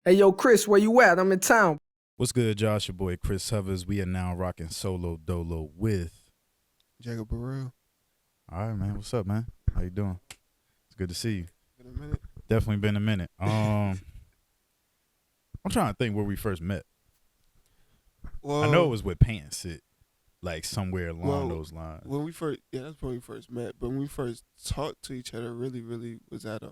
Hey, yo, Chris, where you at? I'm in town. What's good, Josh? Your boy Chris Hovers. We are now rocking solo dolo with. Jacob Burrell. All right, man. What's up, man? How you doing? It's good to see you. Been a minute. Definitely been a minute. I'm trying to think where we first met. Well, I know it was with Paint and Sit, like somewhere along well, those lines. when we first, that's when we first met. But when we first talked to each other, really was at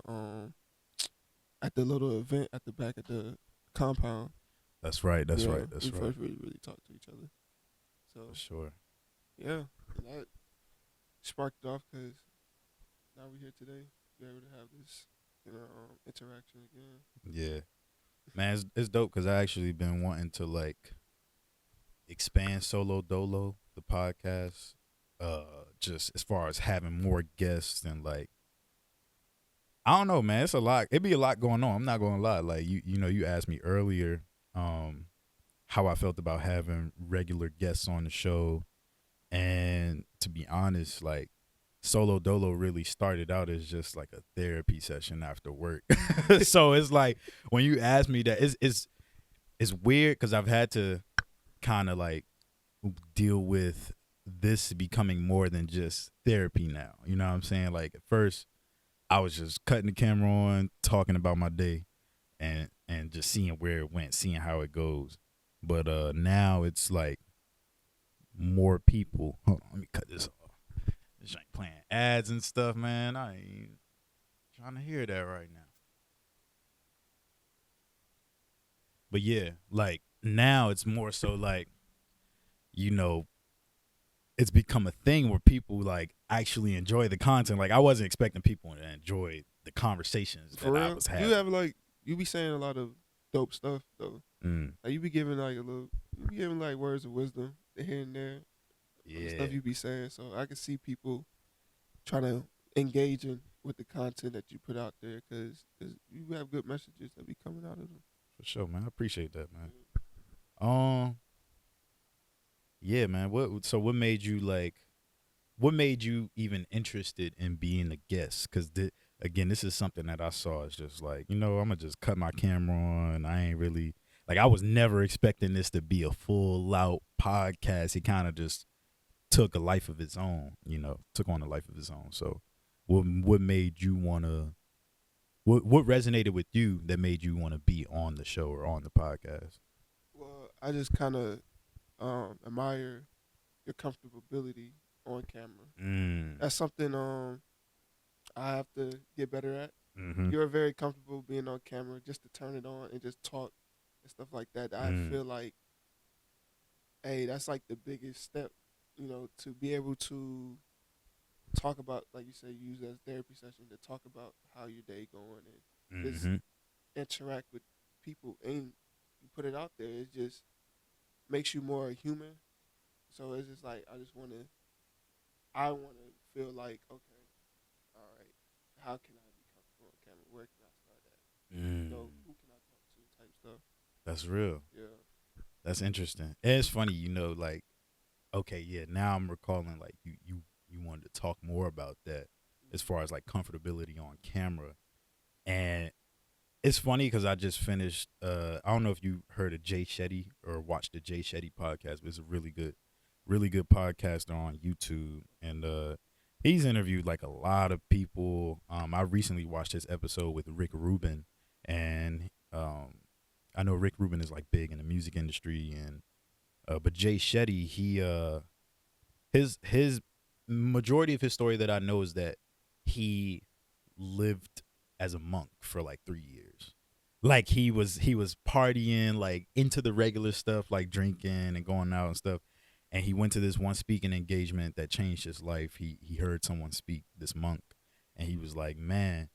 the little event at the back of the compound. That's right. That's Yeah, right. That's we right. first really talked to each other. So For sure. yeah, and that sparked it off because now we're here today. We're able to have this, interaction again. Yeah, man. It's dope because I actually been wanting to like expand solo dolo the podcast. Just as far as having more guests and like I don't know, man. It's a lot. It'd be a lot going on. I'm not gonna lie. Like you asked me earlier, how I felt about having regular guests on the show, and to be honest, like solo dolo really started out as just like a therapy session after work. So it's like when you ask me that, it's weird because I've had to kind of like deal with this becoming more than just therapy now. You know what I'm saying? Like at first I was just cutting the camera on, talking about my day, and just seeing where it went, seeing how it goes. But now it's like more people. Hold on, let me cut this off. This ain't playing ads and stuff, man. I ain't trying to hear that right now. But yeah, like now it's more so like, you know, it's become a thing where people like actually enjoy the content. Like I wasn't expecting people to enjoy the conversations For that I real, was you having. have you be saying a lot of dope stuff though. Mm, Like you be giving you be giving like words of wisdom here and there. The yeah. stuff you be saying. So I can see people trying to engage with the content that you put out there because you have good messages that be coming out of them. For sure, man. I appreciate that, man. Um, yeah, man. What made you like? What made you even interested in being a guest? Because again, this is something that I saw. It's just like I'm gonna just cut my camera on. I ain't really like. I was never expecting this to be a full out podcast. It kind of just took a life of its own. Took on a life of its own. So, what made you wanna? What resonated with you that made you want to be on the show or on the podcast? Well, I just kind of admire your comfortability on camera. Mm. That's something I have to get better at. Mm-hmm. You're very comfortable being on camera just to turn it on and just talk and stuff like that. I feel like, hey, that's like the biggest step, to be able to talk about, like you said, use it as therapy session to talk about how your day going and just Mm-hmm. interact with people and you put it out there. It just makes you more human. So it's just like I want to feel like, okay, all right, how can I be comfortable on camera? Where can I start at? Mm. Who can I talk to? Type stuff. That's real. Yeah. That's interesting. And it's funny, like, okay, yeah, now I'm recalling like you wanted to talk more about that as far as like comfortability on camera. And it's funny because I just finished I don't know if you heard of Jay Shetty or watched the Jay Shetty podcast, but it's a really good podcast on YouTube. And he's interviewed like a lot of people. I recently watched his episode with Rick Rubin, and I know Rick Rubin is like big in the music industry, and but Jay Shetty, his majority of his story that I know is that he lived as a monk for like 3 years. Like he was partying, like into the regular stuff, like drinking and going out and stuff. And he went to this one speaking engagement that changed his life. He heard someone speak, this monk, and he was like, man,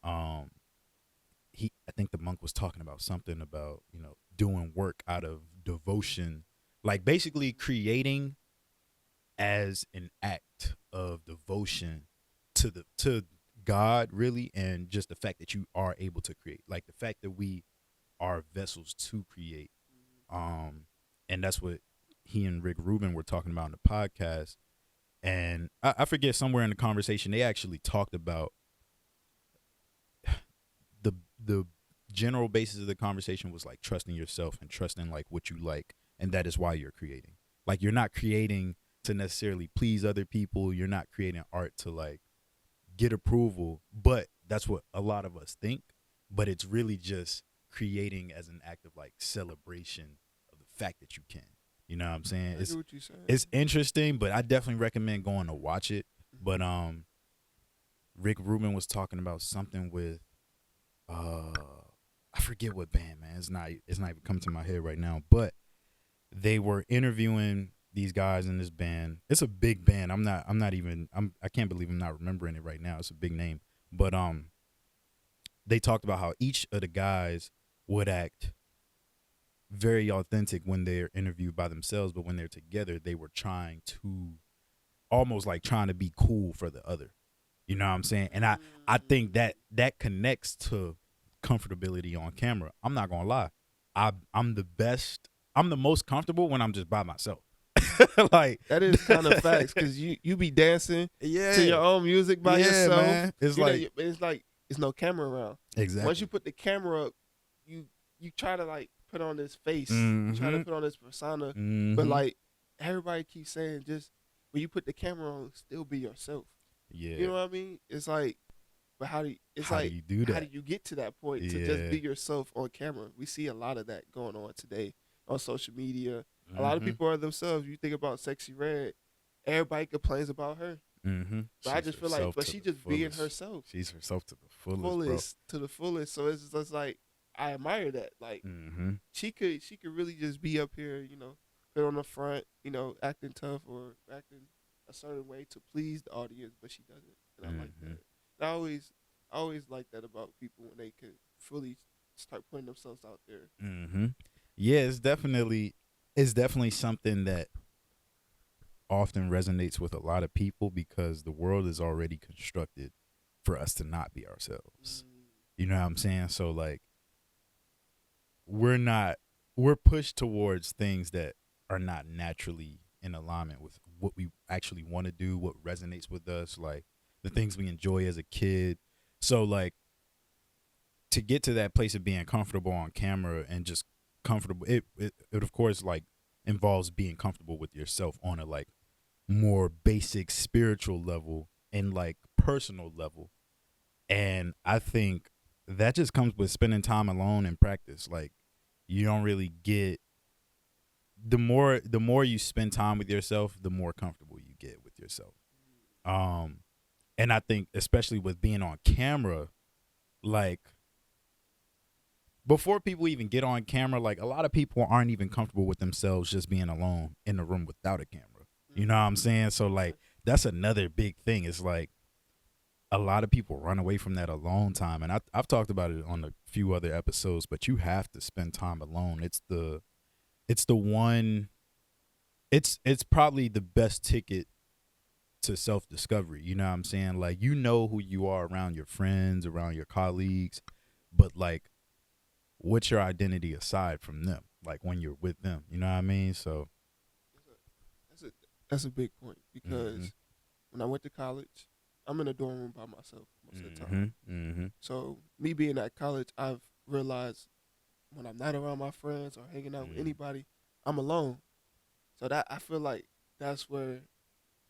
um, I think the monk was talking about something about doing work out of devotion, like basically creating as an act of devotion to God, really, and just the fact that you are able to create, like the fact that we are vessels to create. um and that's what he and Rick Rubin were talking about in the podcast. And I forget, somewhere in the conversation they actually talked about the the general basis of the conversation was like trusting yourself and trusting like what you like, and that is why you're creating. Like you're not creating to necessarily please other people. You're not creating art to like get approval, but that's what a lot of us think. But it's really just creating as an act of like celebration of the fact that you can. You know what I'm saying? I get what you're saying. It's interesting, but I definitely recommend going to watch it. But Rick Rubin was talking about something with I forget what band, man. It's not even coming to my head right now. But they were interviewing these guys in this band. It's a big band. I can't believe I'm not remembering it right now. It's a big name. But they talked about how each of the guys would act very authentic when they're interviewed by themselves, but when they're together, they were trying to almost like trying to be cool for the other. You know what I'm saying? And I think that connects to comfortability on camera. I'm not gonna lie. I'm the most comfortable when I'm just by myself. Like that is kind of facts, because you be dancing to your own music by yourself. Man. It's like it's no camera around. Exactly. Once you put the camera up, you try to like put on this face, you try to put on this persona, but like everybody keeps saying, just when you put the camera on, still be yourself. Yeah. You know what I mean? It's like, but how do you do that? How do you get to that point to just be yourself on camera? We see a lot of that going on today on social media. A lot of people are themselves. You think about Sexy Red, everybody complains about her. But I just feel like, but she just being herself. She's herself to the fullest, to the fullest. So it's just like, I admire that. Like she could really just be up here, put on the front, acting tough or acting a certain way to please the audience, but she doesn't, and I like that. And I always like that about people when they could fully start putting themselves out there. Yeah, it's definitely something that often resonates with a lot of people, because the world is already constructed for us to not be ourselves. You know what I'm saying? So like we're pushed towards things that are not naturally in alignment with what we actually want to do, what resonates with us, like the things we enjoy as a kid. So like to get to that place of being comfortable on camera and just comfortable, it of course like involves being comfortable with yourself on a like more basic spiritual level and like personal level. And I think that just comes with spending time alone and practice. Like you don't really get, the more you spend time with yourself, the more comfortable you get with yourself. And I think especially with being on camera, like before people even get on camera, like a lot of people aren't even comfortable with themselves just being alone in the room without a camera. You know what I'm saying? So like that's another big thing. It's like a lot of people run away from that alone time. And I've talked about it on a few other episodes, but you have to spend time alone. It's probably the best ticket to self-discovery. You know what I'm saying? Like, you know who you are around your friends, around your colleagues, but like, what's your identity aside from them? Like when you're with them, you know what I mean? So that's a big point, because when I went to college, I'm in a dorm room by myself most of the time. So me being at college, I've realized when I'm not around my friends or hanging out with anybody, I'm alone. So that, I feel like that's where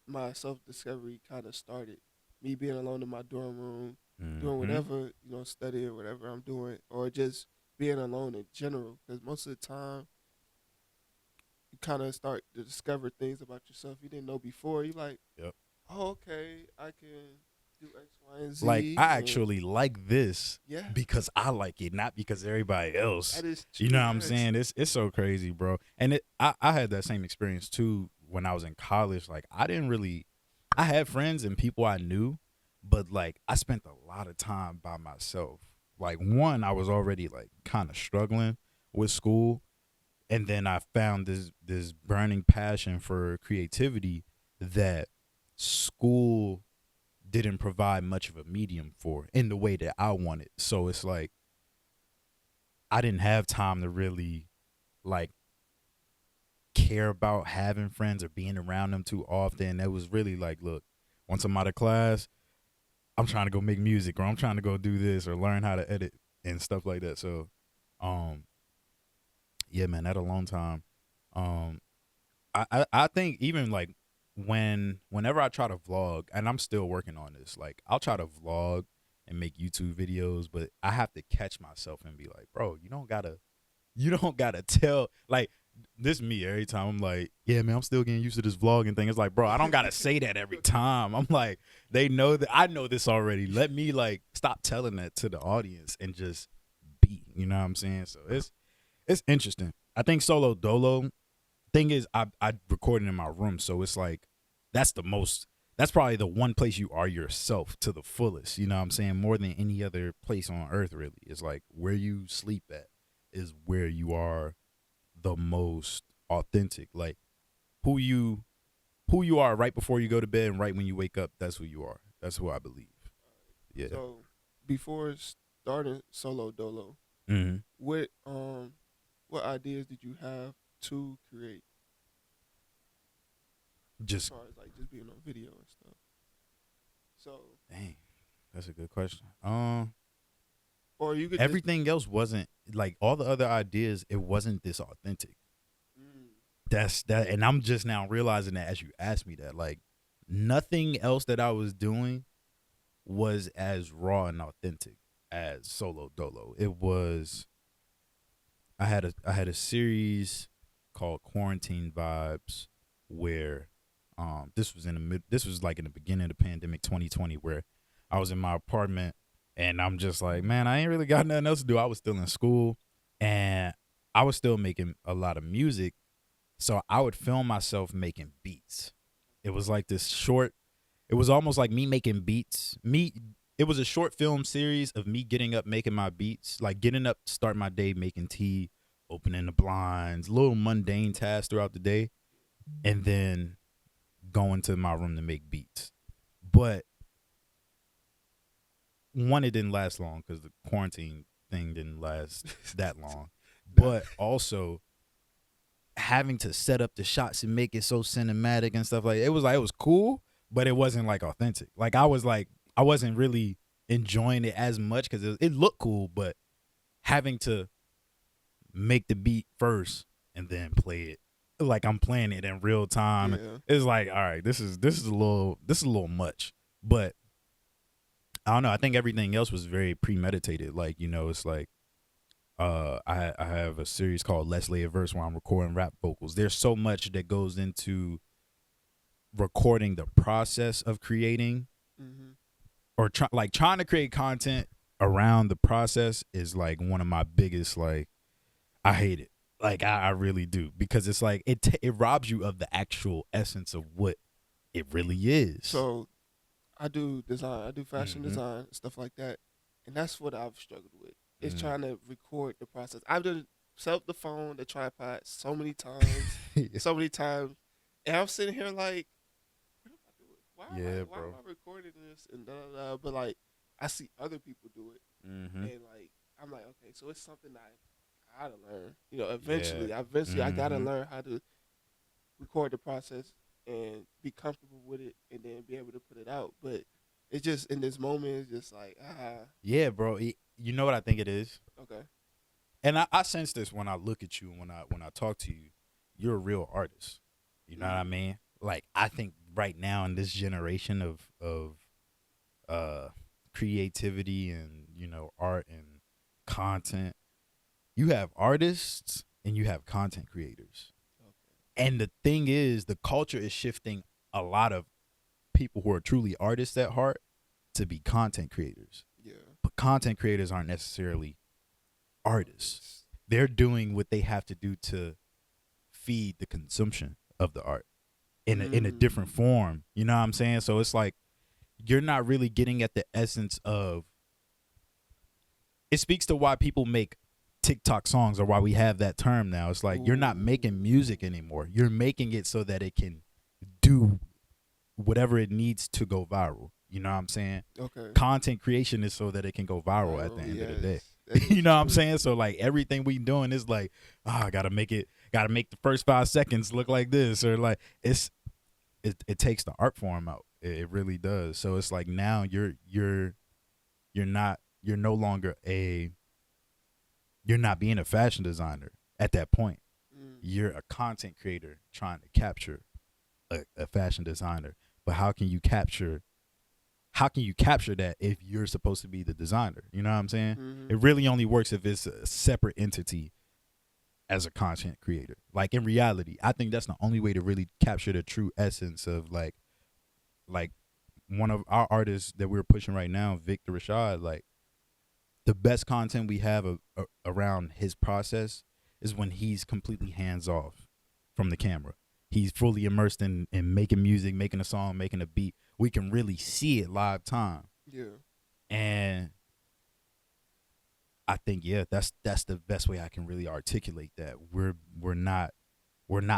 my self-discovery kind of started. Me being alone in my dorm room, doing whatever, study or whatever I'm doing, or just being alone in general. Because most of the time, you kind of start to discover things about yourself you didn't know before. You like, oh, okay, I can do X, Y, and Z. Like, I actually like this because I like it, not because everybody else. That is true. You know what I'm saying? It's so crazy, bro. And I had that same experience too when I was in college. Like, I had friends and people I knew, but like I spent a lot of time by myself. Like, one, I was already like kind of struggling with school, and then I found this burning passion for creativity that school didn't provide much of a medium for in the way that I wanted. So it's like I didn't have time to really like care about having friends or being around them too often. It was really like, look, once I'm out of class, I'm trying to go make music, or I'm trying to go do this or learn how to edit and stuff like that. So, yeah, man, that a long time. Um, I think even like whenever I try to vlog, and I'm still working on this, like I'll try to vlog and make YouTube videos, but I have to catch myself and be like, bro, you don't gotta tell like this me every time. I'm like, yeah, man, I'm still getting used to this vlogging thing. It's like, bro, I don't gotta say that every time. I'm like, they know that I know this already. Let me like stop telling that to the audience and just be. You know what I'm saying? So it's interesting. I think solo dolo thing is I recorded in my room, so it's like that's probably the one place you are yourself to the fullest. You know what I'm saying? More than any other place on earth, really. It's like where you sleep at is where you are the most authentic. Like who you are right before you go to bed and right when you wake up, that's who you are. That's who I believe. Yeah. So before starting Solo Dolo, Mm-hmm. what ideas did you have to create? As Just far as like just being on video and stuff. So dang, that's a good question. or you could Everything else wasn't like all the other ideas. It wasn't this authentic. That's that, and I'm just now realizing that as you asked me that, like nothing else that I was doing was as raw and authentic as Solo Dolo. It was. I had a series called Quarantine Vibes where this was like in the beginning of the pandemic 2020 where I was in my apartment and I'm just like, man, I ain't really got nothing else to do. I was still in school and I was still making a lot of music. So I would film myself making beats. It was like this short, it was almost like me making beats. It was a short film series of me getting up, making my beats, like getting up, start my day, making tea, opening the blinds, little mundane tasks throughout the day, and then going to my room to make beats. But one, it didn't last long because the quarantine thing didn't last that long. But also having to set up the shots and make it so cinematic and stuff it was cool, but it wasn't like authentic. Like I wasn't really enjoying it as much because it looked cool, but having to make the beat first and then play it like I'm playing it in real time. Yeah. It's like, all right, this is a little much. But I don't know. I think everything else was very premeditated. Like, you know, it's like I have a series called Let's Lay a Verse where I'm recording rap vocals. There's so much that goes into recording the process of creating or trying to create content around the process is like one of my biggest, like, I hate it. Like I really do, because it's like it robs you of the actual essence of what it really is. So I do design, I do fashion design, stuff like that. And that's what I've struggled with. Is trying to record the process. I've done the phone, the tripod so many times. And I'm sitting here like, what am I doing? Why am I recording this? And but like I see other people do it. And like I'm like, okay, so it's something I gotta learn. You know, eventually I gotta learn how to record the process and be comfortable with it and then be able to put it out. But it's just in this moment, it's just like yeah, bro. You know what I think it is? Okay. And I sense this when I look at you and when I talk to you. You're a real artist. You know what I mean? Like I think right now in this generation of creativity and, you know, art and content, you have artists and you have content creators. Okay. And the thing is, the culture is shifting a lot of people who are truly artists at heart to be content creators. Yeah. But content creators aren't necessarily artists. They're doing what they have to do to feed the consumption of the art in a different form. You know what I'm saying? So it's like you're not really getting at the essence of. It speaks to why people make TikTok songs, or why we have that term now. It's like you're not making music anymore. You're making it so that it can do whatever it needs to go viral. You know what I'm saying? Okay. Content creation is so that it can go viral at the end of the day. You know what I'm saying? So like everything we doing is like, I gotta make the first 5 seconds look like this, or like it takes the art form out. It really does. So it's like now you're no longer a you're not being a fashion designer at that point. Mm. You're a content creator trying to capture a fashion designer. But how can you capture that if you're supposed to be the designer? You know what I'm saying? Mm-hmm. It really only works if it's a separate entity as a content creator. Like in reality, I think that's the only way to really capture the true essence of like one of our artists that we're pushing right now, Victor Rashad. Like the best content we have around his process is when he's completely hands off from the camera. He's fully immersed in making music, making a song, making a beat. We can really see it live time. Yeah. And I think that's the best way I can really articulate that. We're not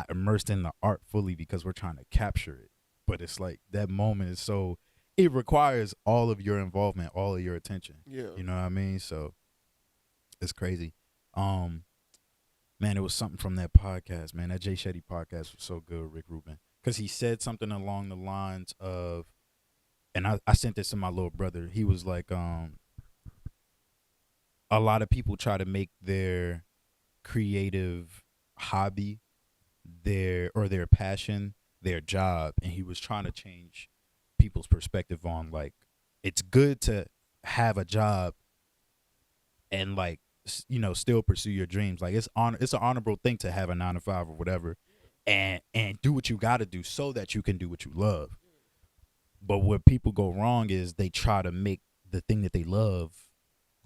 immersed in the art fully because we're trying to capture it. But it's like that moment is so, it requires all of your involvement, all of your attention. Yeah. You know what I mean? So it's crazy. Man, it was something from that podcast, man. That Jay Shetty podcast was so good, Rick Rubin. Because he said something along the lines of, and I sent this to my little brother. He was like, a lot of people try to make their creative hobby their passion their job, and he was trying to change people's perspective on like it's good to have a job and like still pursue your dreams. Like it's an honorable thing to have a 9 to 5 or whatever, and do what you got to do so that you can do what you love. But what people go wrong is they try to make the thing that they love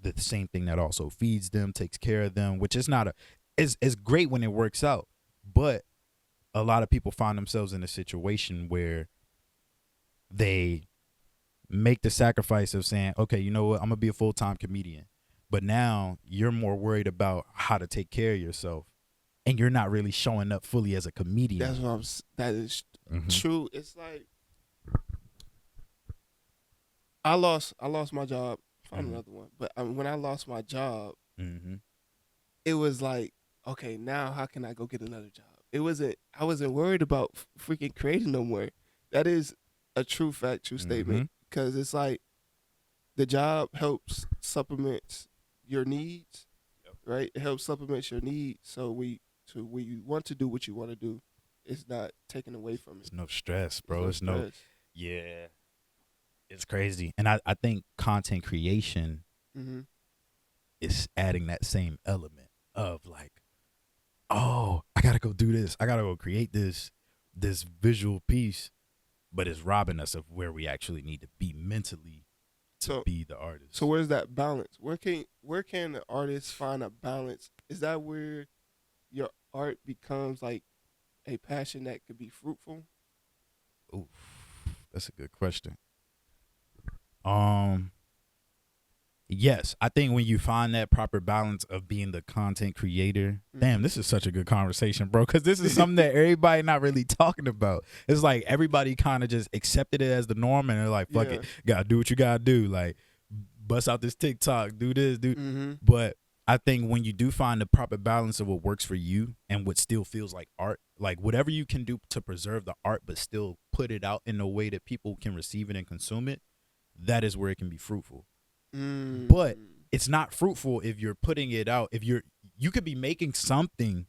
the same thing that also feeds them, takes care of them, which is not it's great when it works out, but a lot of people find themselves in a situation where they make the sacrifice of saying, okay, you know what, I'm gonna be a full-time comedian, but now you're more worried about how to take care of yourself, and you're not really showing up fully as a comedian. That's what that is true. It's like I lost my job. Find another one, but when I lost my job, it was like, okay, now how can I go get another job? I wasn't worried about freaking creating no more. That is a true fact, true statement. Because it's like the job helps supplement your needs, right? It helps supplement your needs. So when you want to do what you want to do, it's not taken away from it. It's no stress, bro. It's no stress. Yeah. It's crazy. And I think content creation is adding that same element of like, oh, I gotta go do this. I gotta go create this visual piece, but it's robbing us of where we actually need to be mentally to be the artist. So where's that balance? Where can the artist find a balance? Is that where your art becomes like a passion that could be fruitful? Ooh, that's a good question. Yes, I think when you find that proper balance of being the content creator, damn, this is such a good conversation, bro, because this is something that everybody not really talking about. It's like everybody kind of just accepted it as the norm, and they're like, fuck it, gotta do what you gotta do. Like, bust out this TikTok, do this, do. But I think when you do find the proper balance of what works for you and what still feels like art, like whatever you can do to preserve the art but still put it out in a way that people can receive it and consume it, that is where it can be fruitful. But it's not fruitful if you're putting it out. If you could be making something,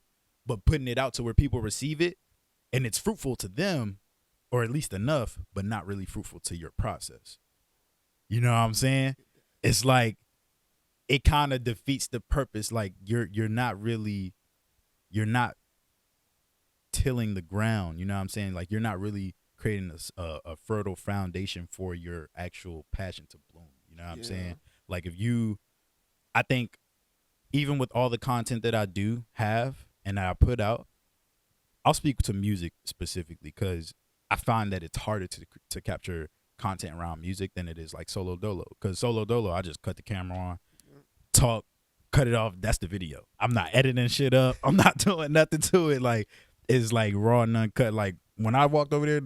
but putting it out to where people receive it, and it's fruitful to them, or at least enough, but not really fruitful to your process. You know what I'm saying? It's like it kind of defeats the purpose. Like you're not tilling the ground. You know what I'm saying? Like you're not really creating a fertile foundation for your actual passion to bloom. You know what I'm saying? Like I think even with all the content that I do have and that I put out, I'll speak to music specifically because I find that it's harder to capture content around music than it is like solo dolo. Because solo dolo, I just cut the camera on, talk, cut it off. That's the video. I'm not editing shit up. I'm not doing nothing to it. Like it's like raw and uncut. Like when I walked over there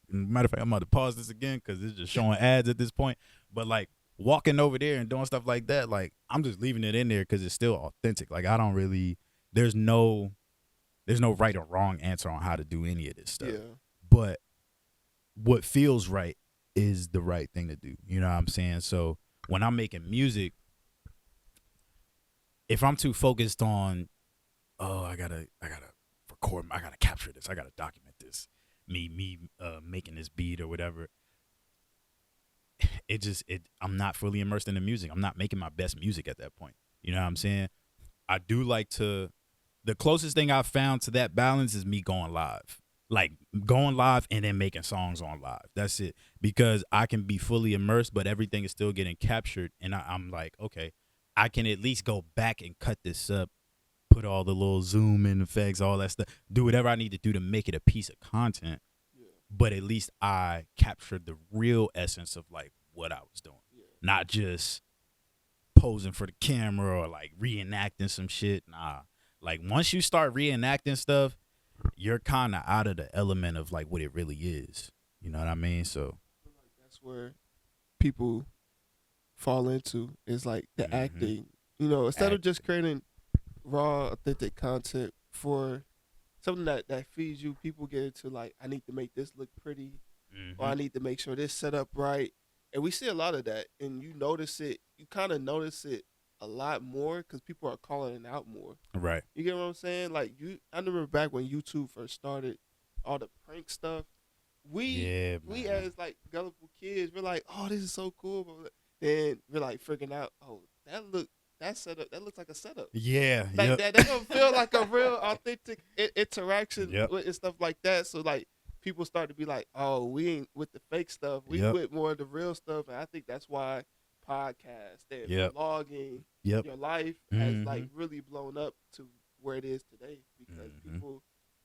matter of fact, I'm about to pause this again because it's just showing ads at this point. But like walking over there and doing stuff like that, like I'm just leaving it in there because it's still authentic. Like I don't really, there's no right or wrong answer on how to do any of this stuff. Yeah. But what feels right is the right thing to do. You know what I'm saying? So when I'm making music, if I'm too focused on, oh, I gotta record, I gotta capture this, I gotta document this, me making this beat or whatever. I'm not fully immersed in the music. I'm not making my best music at that point. You know what I'm saying? I do like to. The closest thing I've found to that balance is me going live. Like going live and then making songs on live. That's it. Because I can be fully immersed, but everything is still getting captured. And I'm like, okay, I can at least go back and cut this up, put all the little zoom in effects, all that stuff, do whatever I need to do to make it a piece of content. Yeah. But at least I captured the real essence of like what I was doing. Yeah. Not just posing for the camera or like reenacting some shit. Nah. Like once you start reenacting stuff, you're kind of out of the element of like what it really is. You know what I mean? So I feel like that's where people fall into is like the acting. You know, instead of just creating raw, authentic content for something that feeds you, people get into like, I need to make this look pretty, or I need to make sure this set up right. And we see a lot of that, and you kind of notice it a lot more because people are calling it out more. Right. You get what I'm saying? Like I remember back when YouTube first started, all the prank stuff. We as like gullible kids, we're like, oh, this is so cool. But then we're like freaking out. Oh, that setup, that looks like a setup. Yeah. Like that don't feel like a real authentic interaction with and stuff like that. So like people start to be like, oh, we ain't with the fake stuff. We with more of the real stuff. And I think that's why podcasts and vlogging, your life has like really blown up to where it is today because people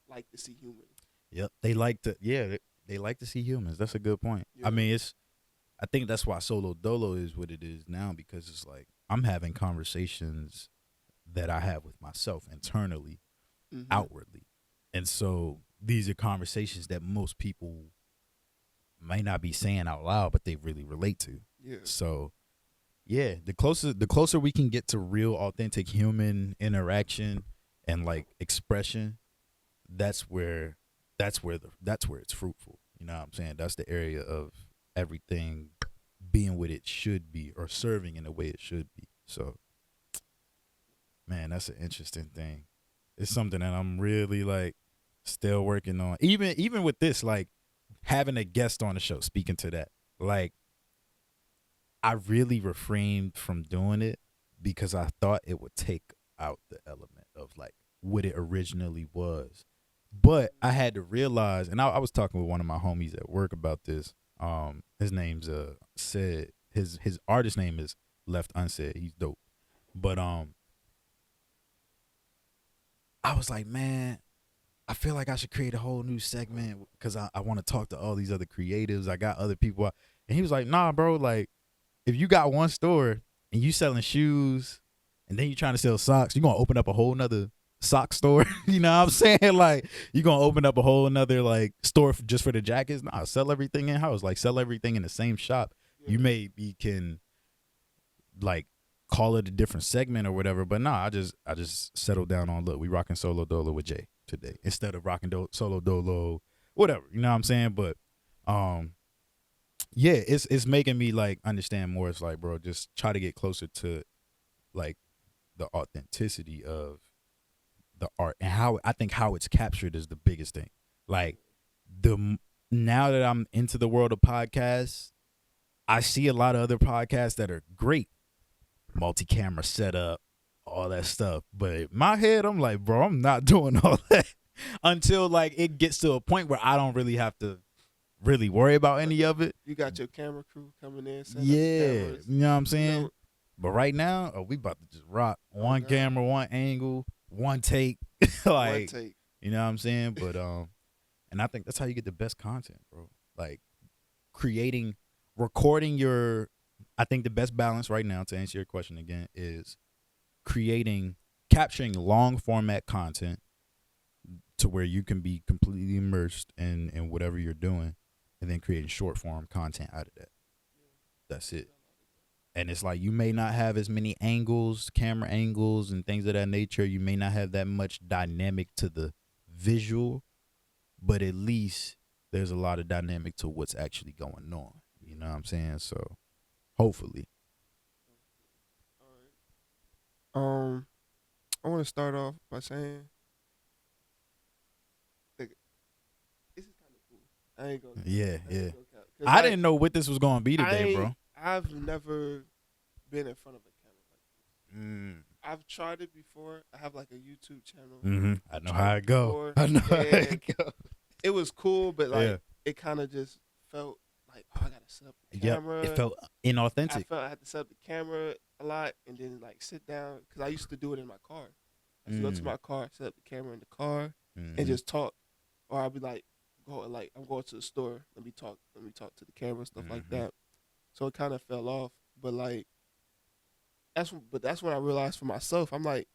like to see humans. Yep. They like to see humans. That's a good point. Yeah. I mean, I think that's why Solo Dolo is what it is now, because it's like I'm having conversations that I have with myself internally, outwardly. And so these are conversations that most people may not be saying out loud, but they really relate to. Yeah. So yeah, the closer we can get to real authentic human interaction and like expression, that's where it's fruitful. You know what I'm saying? That's the area of everything being what it should be or serving in the way it should be. So man, that's an interesting thing. It's something that I'm really like still working on. Even with this, like having a guest on the show, speaking to that, like I really refrained from doing it because I thought it would take out the element of like what it originally was. But I had to realize, and I was talking with one of my homies at work about this. His name's said his artist name is Left Unsaid. He's dope. But I was like, man, I feel like I should create a whole new segment because I want to talk to all these other creatives. I got other people. And he was like, nah, bro, like if you got one store and you selling shoes and then you trying to sell socks, you're going to open up a whole nother sock store. You know what I'm saying? Like you're going to open up a whole nother like store just for the jackets. Nah, sell everything in house. Like sell everything in the same shop. Yeah. You maybe can like call it a different segment or whatever. But nah, I just settled down on, look, we rocking Solo Dolo with Jay today instead of rocking Solo Dolo, whatever. You know what I'm saying? But yeah, it's making me like understand more. It's like, bro, just try to get closer to like the authenticity of the art and how it's captured is the biggest thing. Like now that I'm into the world of podcasts, I see a lot of other podcasts that are great, multi-camera setup, all that stuff. But in my head, I'm like, bro, I'm not doing all that until like it gets to a point where I don't really have to really worry about any of it. You got your camera crew coming in. Yeah, you know what I'm saying? You know, but right now, we about to just rock one camera, one angle, one take. Like, one take. You know what I'm saying? But and I think that's how you get the best content, bro. Like recording I think the best balance right now, to answer your question again, is capturing long format content to where you can be completely immersed in whatever you're doing, and then creating short form content out of that. That's it. And it's like you may not have as many angles, camera angles and things of that nature. You may not have that much dynamic to the visual, but at least there's a lot of dynamic to what's actually going on. You know what I'm saying? So hopefully. I want to start off by saying, like, this is kind of cool. I ain't gonna cap. Yeah, I yeah. ain't gonna cap. 'Cause, I like, didn't know what this was gonna be today, bro. I've never been in front of a camera like this. Mm. I've tried it before. I have like a YouTube channel. Mm-hmm. I I've know tried how it it go. before, I know how and it go. it was cool, but like Yeah. it kind of just felt like, oh, I gotta set up the Yep. camera. It felt I inauthentic. felt I had to set up the camera a lot and then like sit down because I used to do it in my car. I used to go to my car, set up the camera in the car, and just talk, or I'll be like, I'm going to the store. Let me talk to the camera, stuff like that. So it kind of fell off, but like that's when I realized for myself, I'm like,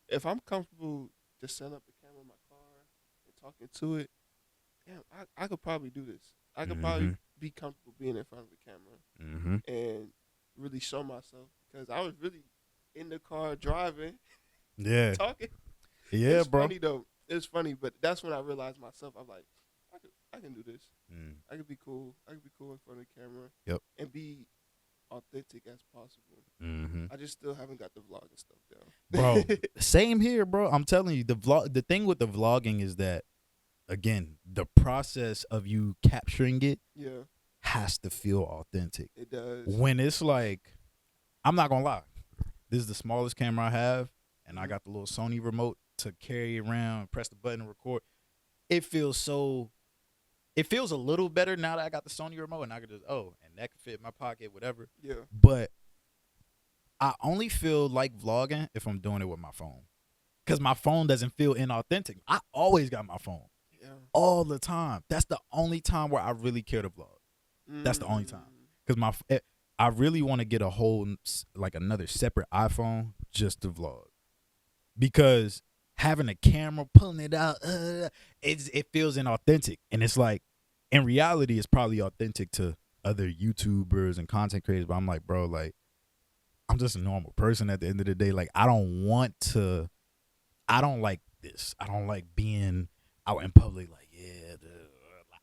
if I'm comfortable just setting up the camera in my car and talking to it, damn, I could probably do this. I could probably be comfortable being in front of the camera and really show myself because I was really in the car driving, talking. Yeah, It's bro. funny though. It's funny, but that's when I realized myself. I'm like, I can do this. I could be cool. I could be cool in front of the camera. Yep. And be authentic as possible. Mm-hmm. I just still haven't got the vlogging stuff down. Bro, same here, bro. I'm telling you, the thing with the vlogging is that, again, the process of you capturing it has to feel authentic. It does. When it's like, I'm not gonna lie, this is the smallest camera I have, and I got the little Sony remote to carry around, press the button, and record. It feels a little better now that I got the Sony remote, and I could just and that can fit in my pocket, whatever. Yeah. But I only feel like vlogging if I'm doing it with my phone, because my phone doesn't feel inauthentic. I always got my phone all the time. That's the only time where I really care to vlog. That's the only time, because I really want to get a whole like another separate iPhone just to vlog, because having a camera pulling it out, it feels inauthentic, and it's like in reality it's probably authentic to other YouTubers and content creators, but I'm like, bro, like, I'm just a normal person at the end of the day. Like, I don't like this. I don't like being out in public. Like,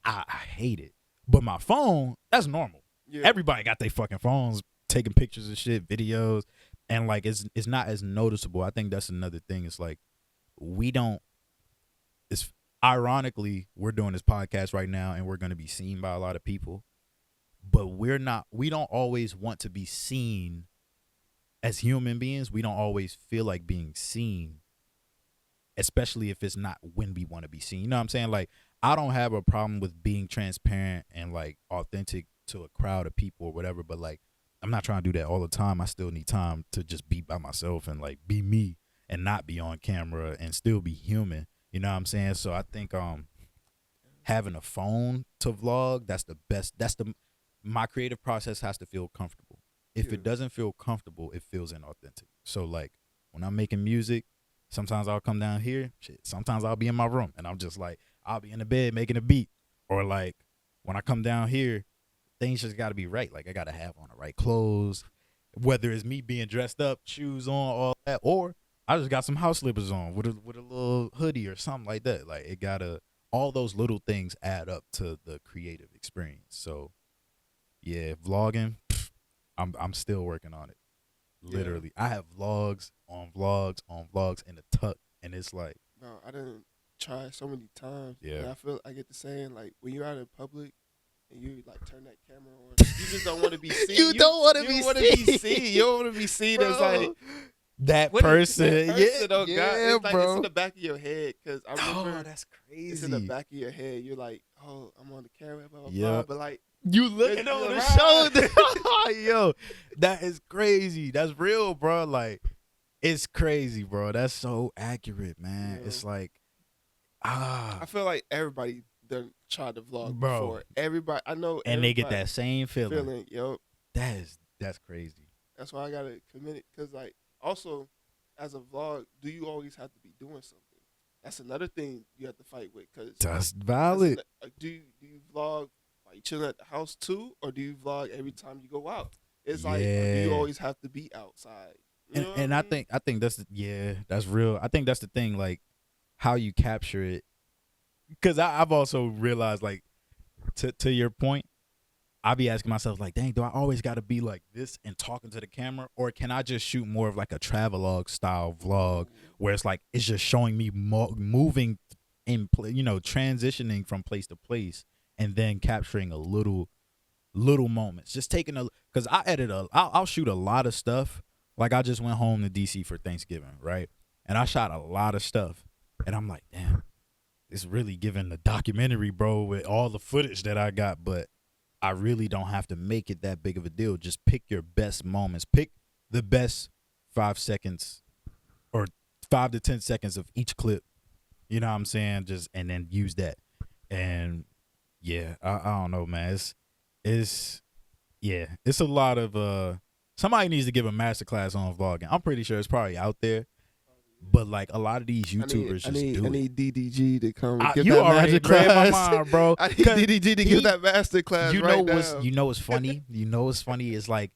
I hate it. But my phone, that's normal. Yeah. Everybody got their fucking phones taking pictures of shit, videos, and like it's not as noticeable. I think that's another thing. It's like it's ironically, we're doing this podcast right now and we're going to be seen by a lot of people, but we don't always want to be seen. As human beings, we don't always feel like being seen, especially if it's not when we want to be seen. You know what I'm saying? Like, I don't have a problem with being transparent and like authentic to a crowd of people or whatever, but like, I'm not trying to do that all the time. I still need time to just be by myself and like be me and not be on camera and still be human. You know what I'm saying? So I think having a phone to vlog, that's the best. My creative process has to feel comfortable. If it doesn't feel comfortable, it feels inauthentic. So like when I'm making music, sometimes I'll come down here. Sometimes I'll be in my room and I'm just like, I'll be in the bed making a beat. Or like when I come down here, things just got to be right. Like I got to have on the right clothes, whether it's me being dressed up, shoes on, all that, or I just got some house slippers on with a little hoodie or something like that. Like all those little things add up to the creative experience. So yeah, vlogging, I'm still working on it. Literally, I have vlogs on vlogs on vlogs in the tuck, and it's like, bro, I didn't try so many times. Yeah, and I feel I get the saying like when you're out in public and you like turn that camera on, you just don't want to be seen. You don't want to be seen. You don't want to be seen as like that person. Oh yeah, God, it's like, bro. It's in the back of your head because I remember. That's crazy. It's in the back of your head. You're like, oh, I'm on the camera, blah blah blah. But like. You looking over the shoulder. Yo, that is crazy. That's real, bro. Like, it's crazy, bro. That's so accurate, man. Yeah. It's like, I feel like everybody done tried to vlog before. Everybody, I know. And they get that same feeling. Yo. That's crazy. That's why I got to commit it. Because, like, also, as a vlog, do you always have to be doing something? That's another thing you have to fight with. Cause that's valid. Do you vlog? Are you chilling at the house too, or do you vlog every time you go out? It's like, do you always have to be outside? You know and I think that's that's real. I think that's the thing, like how you capture it. Because I've also realized, like, to your point, I be asking myself like, dang, do I always got to be like this and talking to the camera, or can I just shoot more of like a travelogue style vlog where it's like it's just showing me moving in, transitioning from place to place and then capturing a little moments, just taking because I edit I'll shoot a lot of stuff. Like I just went home to DC for Thanksgiving, right? And I shot a lot of stuff, and I'm like, damn, it's really giving the documentary, bro, with all the footage that I got, but I really don't have to make it that big of a deal. Just pick your best moments. Pick the best 5 seconds or 5 to 10 seconds of each clip. You know what I'm saying? And then use that. And yeah, I don't know, man. It's a lot of somebody needs to give a masterclass on vlogging. I'm pretty sure it's probably out there. But like a lot of these YouTubers I need DDG to come I, give you that already master read my class. mind, bro. I need DDG to give that master class right now. You know what's funny? Is like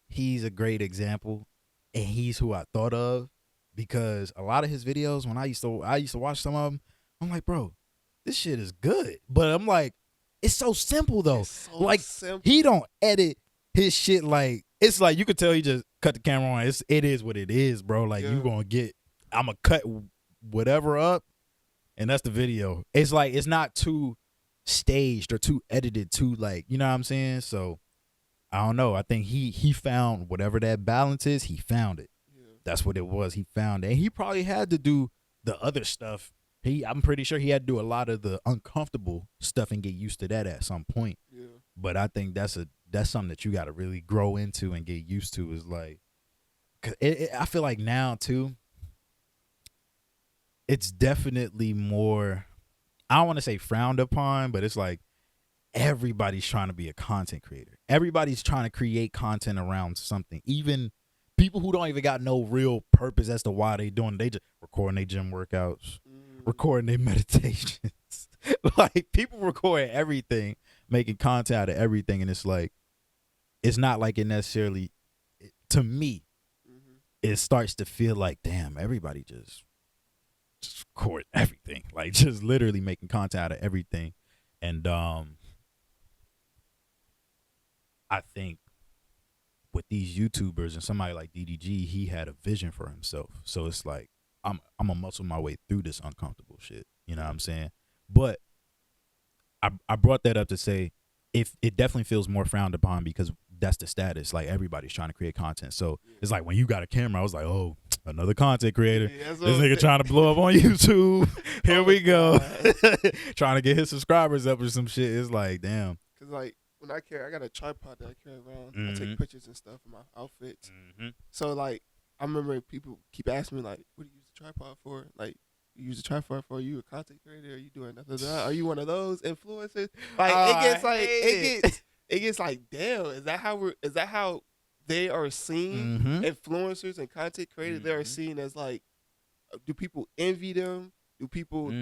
he's a great example, and he's who I thought of because a lot of his videos when I used to watch some of them, I'm like, bro, this shit is good. But I'm like, it's so simple though. It's so like simple. he don't edit his shit like it's like you could tell he just cut the camera on. It is what it is, bro. Like you gonna I'm gonna cut whatever up, and that's the video. It's like it's not too staged or too edited, too like you know what I'm saying. So I don't know. I think he found whatever that balance is. He found it. Yeah. That's what it was. He found it, and he probably had to do the other stuff. I'm pretty sure he had to do a lot of the uncomfortable stuff and get used to that at some point. Yeah. But I think that's something that you got to really grow into and get used to. Is like, cause I feel like now too, it's definitely more. I don't want to say frowned upon, but it's like everybody's trying to be a content creator. Everybody's trying to create content around something. Even people who don't even got no real purpose as to why they doing. They just recording their gym workouts. Recording their meditations. Like people record everything, making content out of everything, and it's like it's not like it necessarily to me it starts to feel like damn, everybody just record everything, like just literally making content out of everything. And I think with these YouTubers and somebody like DDG, he had a vision for himself, so it's like I'm gonna muscle my way through this uncomfortable shit. You know what I'm saying? But I brought that up to say if it definitely feels more frowned upon because that's the status. Like everybody's trying to create content. So it's like when you got a camera, I was like, oh, another content creator. This nigga trying to blow up on YouTube. Here we go. Trying to get his subscribers up or some shit. It's like, damn. Cause like when I got a tripod that I carry around. I take pictures and stuff of my outfits. So like I remember people keep asking me like, what do you use the tripod for? Like, you use a tripod for? Are you a content creator? Are you doing nothing? Are you one of those influencers? Like it gets like, damn, is that how they are seen? Influencers and content creators, they are seen as like, do people envy them? Do people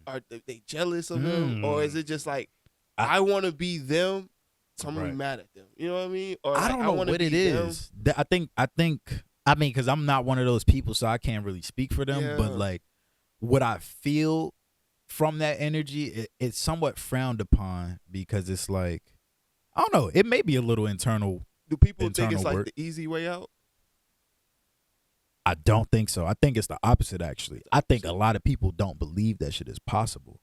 are they jealous of them? Or is it just like I want to be them, so I'm gonna be mad at them? You know what I mean? Or I don't know what it is. I think I mean, because I'm not one of those people, so I can't really speak for them. Yeah. But like, what I feel from that energy, it's somewhat frowned upon because it's like, I don't know. It may be a little internal. Do people think it's like the easy way out? I don't think so. I think it's the opposite, actually. I think a lot of people don't believe that shit is possible.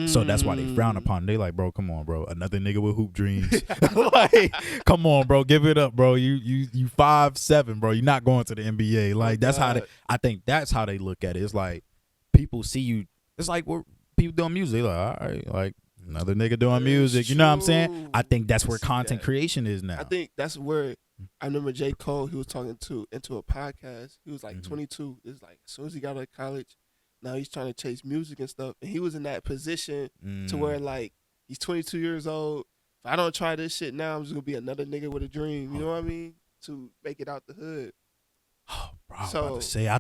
So that's why they frown upon it. They like, bro, come on, bro. Another nigga with hoop dreams. Like, come on, bro. Give it up, bro. You 5'7", bro. You're not going to the NBA. Like, that's how I think that's how they look at it. It's like people see you. It's like we're people doing music. They're like, all right, like another nigga doing music. You know what I'm saying? I think that's where content creation is now. I think that's where I remember J. Cole, he was talking into a podcast. He was like 22. It's like as soon as he got out of college, now he's trying to chase music and stuff. And he was in that position to where like he's 22 years old. If I don't try this shit now, I'm just gonna be another nigga with a dream. You know what I mean? To make it out the hood. Oh, bro, I was about to say,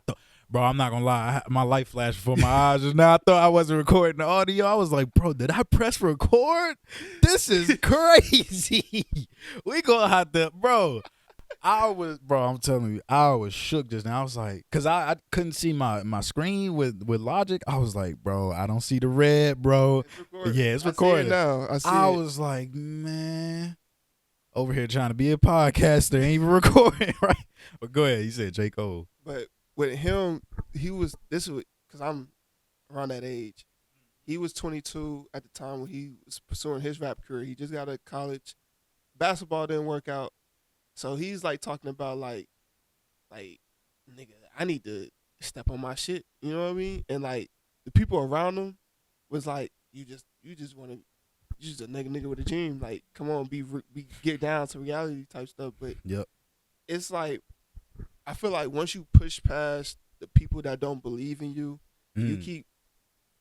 bro, I'm not gonna lie. My light flashed before my eyes just now. I thought I wasn't recording the audio. I was like, bro, did I press record? This is crazy. We gonna have to, bro. I'm telling you, I was shook just now. I was like, cause I couldn't see my screen with Logic. I was like, bro, I don't see the red, bro. It's recording. Yeah, it's I see recording. it now. I see I it. was like, man, over here trying to be a podcaster, ain't even recording, right? But go ahead. You said J. Cole. But with him, because I'm around that age. He was 22 at the time when he was pursuing his rap career. He just got out of college. Basketball didn't work out. So he's like talking about like, nigga, I need to step on my shit. You know what I mean? And like the people around him was like, you just want to, you just a nigga with a dream. Like, come on, be get down to reality type stuff. But Yep. it's like, I feel like once you push past the people that don't believe in you, you keep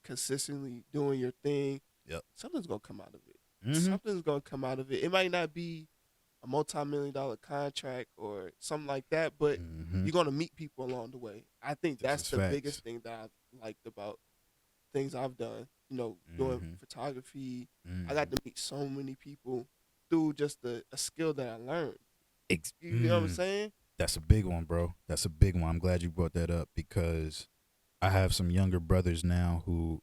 consistently doing your thing. Yep. Something's gonna come out of it. Mm-hmm. Something's gonna come out of it. It might not be a multi-million-dollar contract or something like that, but you're gonna meet people along the way. I think that's the biggest thing that I've liked about things I've done. You know, doing photography. I got to meet so many people through just a skill that I learned. You know what I'm saying? That's a big one, bro. That's a big one. I'm glad you brought that up because I have some younger brothers now who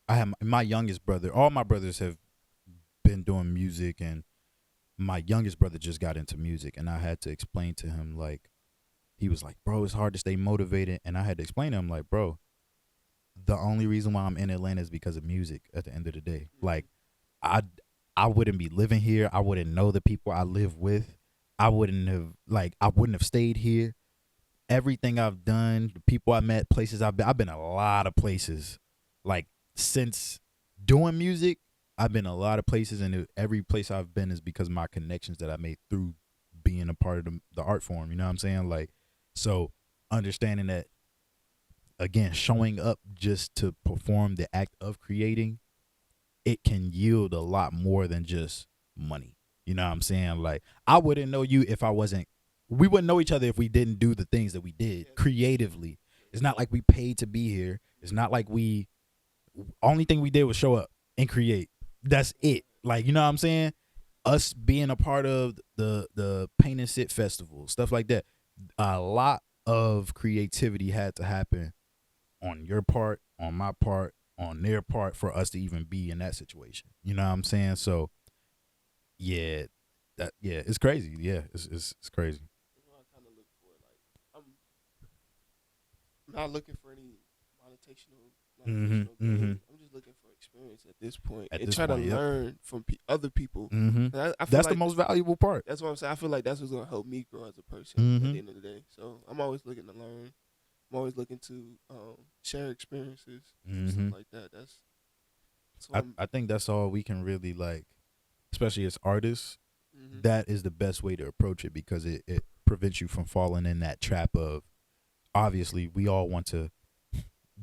I have my youngest brother. All my brothers have been doing music, and my youngest brother just got into music, and I had to explain to him, like, he was like, bro, it's hard to stay motivated. And I had to explain to him, like, bro, the only reason why I'm in Atlanta is because of music at the end of the day. Like, I wouldn't be living here. I wouldn't know the people I live with. I wouldn't have stayed here. Everything I've done, the people I met, places I've been a lot of places. Like, since doing music, I've been a lot of places, and every place I've been is because of my connections that I made through being a part of the art form. You know what I'm saying? Like, so understanding that, again, showing up just to perform the act of creating, it can yield a lot more than just money. You know what I'm saying? Like, I wouldn't know you if we wouldn't know each other if we didn't do the things that we did creatively. It's not like we paid to be here. It's not like only thing we did was show up and create. That's it. Like, you know what I'm saying? Us being a part of the Paint and Sit Festival, stuff like that. A lot of creativity had to happen on your part, on my part, on their part for us to even be in that situation. You know what I'm saying? So, yeah, it's crazy. Yeah, it's crazy. That's what I kind of look for. Like, I'm not looking for any monetational gain. I'm just looking for experience at this point and try to learn from other people. I That's the most valuable part. That's what I'm saying. I feel like that's what's gonna help me grow as a person at the end of the day. So I'm always looking to learn. I'm always looking to share experiences, stuff like that. I think that's all we can really, like, especially as artists. That is the best way to approach it because it prevents you from falling in that trap of, obviously, we all want to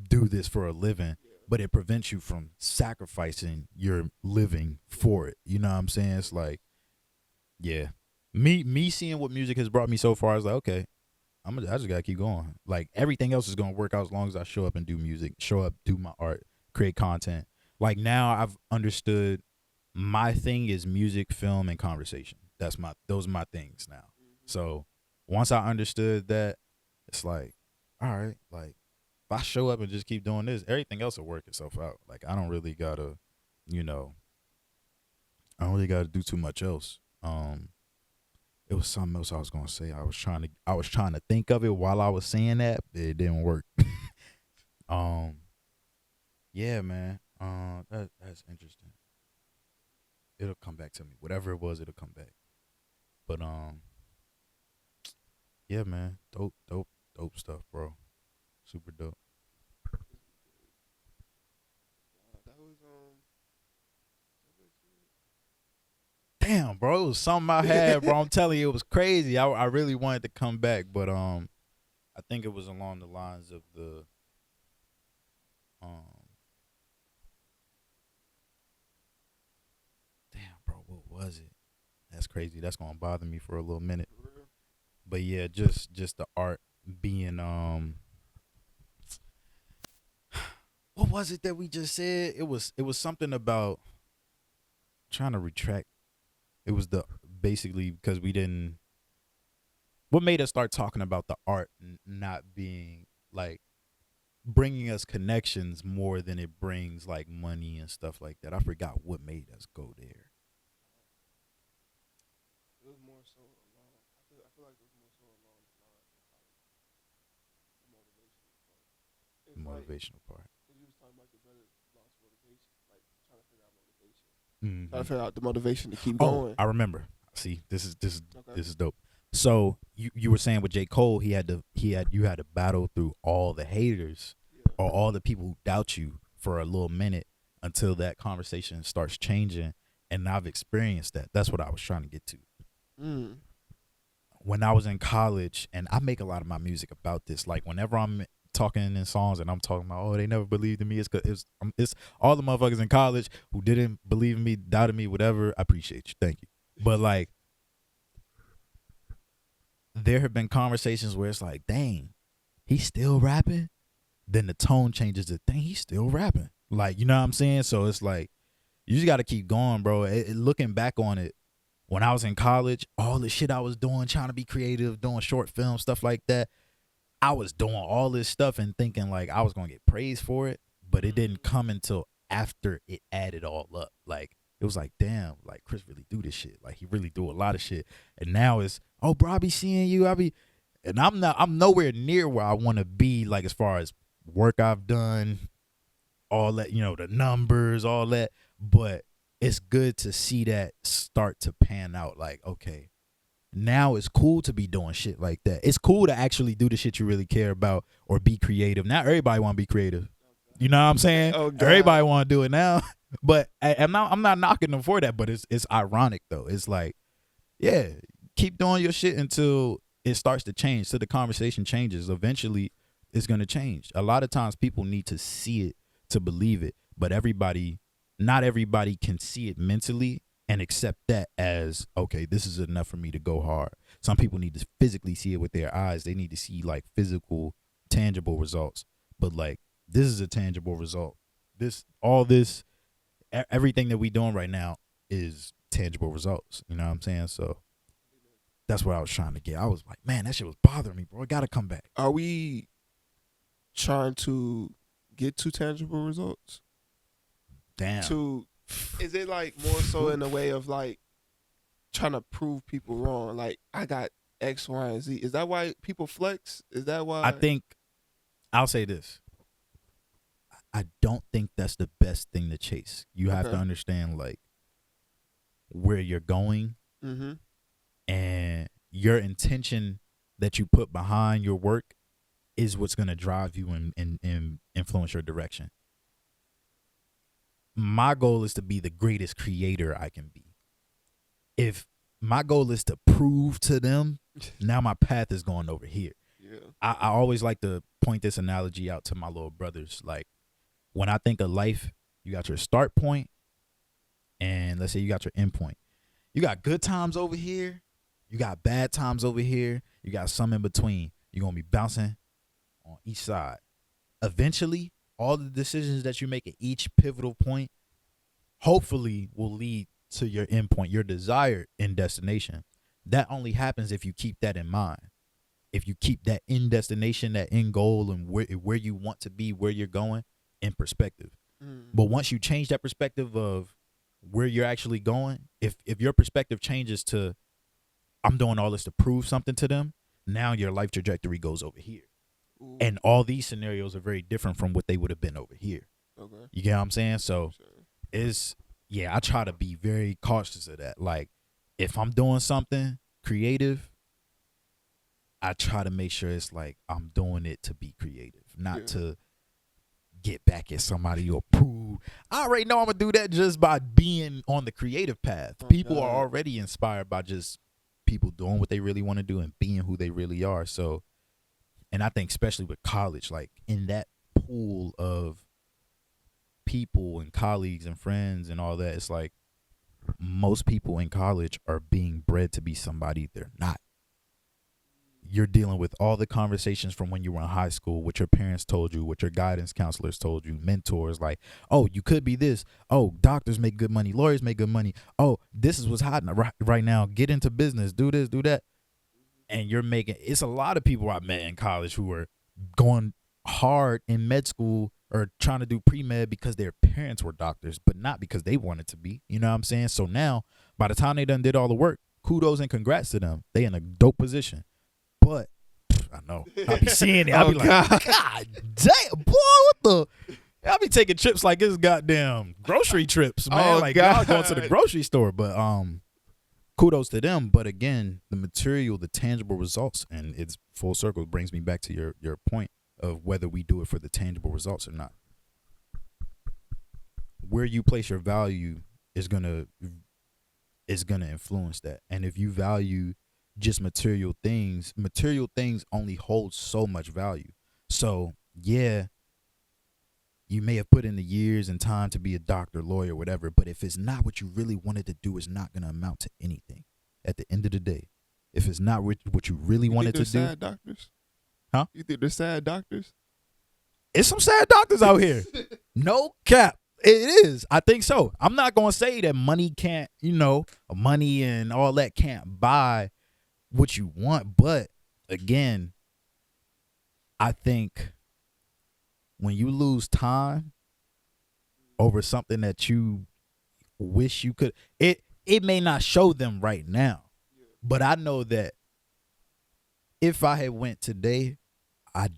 do this for a living, but it prevents you from sacrificing your living for it. You know what I'm saying? It's like, yeah, me seeing what music has brought me so far is like, okay, I just gotta keep going. Like, everything else is gonna work out as long as I show up and do music, show up, do my art, create content. Like, now I've understood my thing is music, film, and conversation. Those are my things now. So once I understood that, it's like, all right, like, if I show up and just keep doing this, everything else will work itself out. Like, I don't really gotta, do too much else. It was something else I was gonna say. I was trying to think of it while I was saying that, but it didn't work. Yeah, man. That's interesting. It'll come back to me. Whatever it was, it'll come back. But yeah, man. Dope stuff, bro. Super dope. That was Damn, bro, it was something I had, bro. I'm telling you, it was crazy. I really wanted to come back, but I think it was along the lines of the damn, bro, what was it? That's crazy. That's gonna bother me for a little minute. But yeah, just the art being what was it that we just said? It was something about trying to retract. It was basically because we didn't what made us start talking about the art not being like bringing us connections more than it brings like money and stuff like that. I forgot what made us go there. It was more so along. I feel like it was more so along the lines of like the motivational part. It's like Motivational part. when you was talking about your brother lost motivation, like trying to figure out motivation, Mm-hmm. trying to figure out the motivation to keep Oh, going. I remember. See, this is Okay. this is dope. So you were saying with J. Cole, you had to battle through all the haters Yeah. or all the people who doubt you for a little minute until that conversation starts changing. And I've experienced that. That's what I was trying to get to. Mm. When I was in college, and I make a lot of my music about this. Like whenever I'm talking in songs and I'm talking about, oh, they never believed in me. It's all the motherfuckers in college who didn't believe in me, doubted me, whatever. I appreciate you. Thank you. But like, there have been conversations where it's like, dang, he's still rapping. Then the tone changes to, dang, he's still rapping. Like, you know what I'm saying? So it's like, you just got to keep going, bro. Looking back on it, when I was in college, all the shit I was doing, trying to be creative, doing short film, stuff like that, I was doing all this stuff and thinking like I was going to get praised for it, but it didn't come until after it added all up. Like, it was like, damn, like Chris really do this shit. Like he really do a lot of shit. And now it's, oh, bro, I be seeing you. And I'm nowhere near where I want to be, like as far as work I've done, all that, the numbers, all that. But it's good to see that start to pan out. Like, okay, now it's cool to be doing shit like that. It's cool to actually do the shit you really care about or be creative. Not everybody want to be creative. You know what I'm saying? Oh, God. Everybody want to do it now. But I'm not knocking them for that. But it's ironic though. It's like, yeah, keep doing your shit until it starts to change. So the conversation changes. Eventually, it's gonna change. A lot of times, people need to see it to believe it. But not everybody can see it mentally and accept that as, okay, this is enough for me to go hard. Some people need to physically see it with their eyes. They need to see like physical, tangible results. But like, this is a tangible result. Everything that we doing right now is tangible results. You know what I'm saying? So that's what I was trying to get. I was like, man, that shit was bothering me, bro. It gotta come back. Are we trying to get to tangible results? Damn. Is it like more so in a way of like trying to prove people wrong? Like, I got X, Y, and Z. Is that why people flex? Is that why? I think I'll say this. I don't think that's the best thing to chase. You have to understand like where you're going and your intention that you put behind your work is what's going to drive you and influence your direction. My goal is to be the greatest creator I can be. If my goal is to prove to them, now my path is going over here. Yeah. I always like to point this analogy out to my little brothers. Like, when I think of life, you got your start point, and let's say you got your end point. You got good times over here, you got bad times over here, you got some in between. You're going to be bouncing on each side. Eventually, all the decisions that you make at each pivotal point hopefully will lead to your end point, your desired end destination. That only happens if you keep that in mind. If you keep that end destination, that end goal, and where you want to be, where you're going, in perspective. But once you change that perspective of where you're actually going, if your perspective changes to, I'm doing all this to prove something to them, now your life trajectory goes over here. Ooh. And all these scenarios are very different from what they would have been over here. Okay. You get what I'm saying? So Sure. I try to be very cautious of that. Like, if I'm doing something creative, I try to make sure it's like I'm doing it to be creative, not to get back at somebody or prove. I already know I'm gonna do that just by being on the creative path. People are already inspired by just people doing what they really want to do and being who they really are. So, and I think especially with college, like in that pool of people and colleagues and friends and all that, it's like most people in college are being bred to be somebody they're not. You're dealing with all the conversations from when you were in high school, what your parents told you, what your guidance counselors told you, mentors, like, oh, you could be this. Oh, doctors make good money. Lawyers make good money. Oh, this is what's hot right now. Get into business. Do this, do that. and you're making, it's a lot of people I met in college who are going hard in med school or trying to do pre-med because their parents were doctors, but not because they wanted to be. You know what I'm saying? So now, by the time they done did all the work, kudos and congrats to them. They in a dope position. But I know I be seeing it. I be like, God damn, boy, what the? I be taking trips like it's goddamn grocery trips, man. Like y'all going to the grocery store, but kudos to them. But again, the material, the tangible results, and it's full circle, brings me back to your point of whether we do it for the tangible results or not. Where you place your value is gonna influence that. And if you value just material things only hold so much value. So yeah, you may have put in the years and time to be a doctor, lawyer, whatever, but if it's not what you really wanted to do, it's not going to amount to anything at the end of the day. If it's not what you really wanted to do. Sad doctors? Huh? You think they're sad doctors? It's some sad doctors out here. No cap. It is. I think so. I'm not going to say that money can't, money and all that can't buy what you want. But again, I think when you lose time over something that you wish you could, it may not show them right now, but I know that if I had went today, I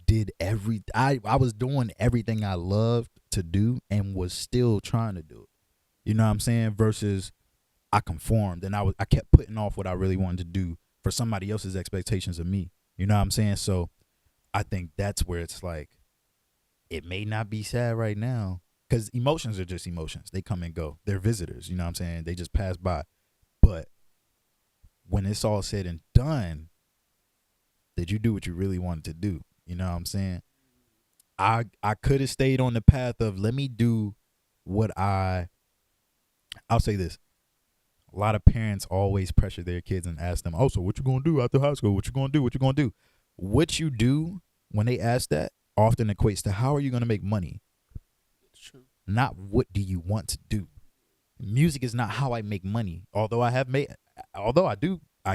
was doing everything I loved to do and was still trying to do it. You know what I'm saying? Versus I conformed and I kept putting off what I really wanted to do for somebody else's expectations of me. You know what I'm saying? So I think that's where it's like, it may not be sad right now because emotions are just emotions. They come and go. They're visitors. You know what I'm saying? They just pass by. But when it's all said and done, did you do what you really wanted to do? You know what I'm saying? I could have stayed on the path of let me do what I'll say this. A lot of parents always pressure their kids and ask them, oh, so what you going to do after high school? What you going to do? What you going to do? What you do when they ask that often equates to how are you going to make money? It's true. Not what do you want to do. Music is not how I make money. Although I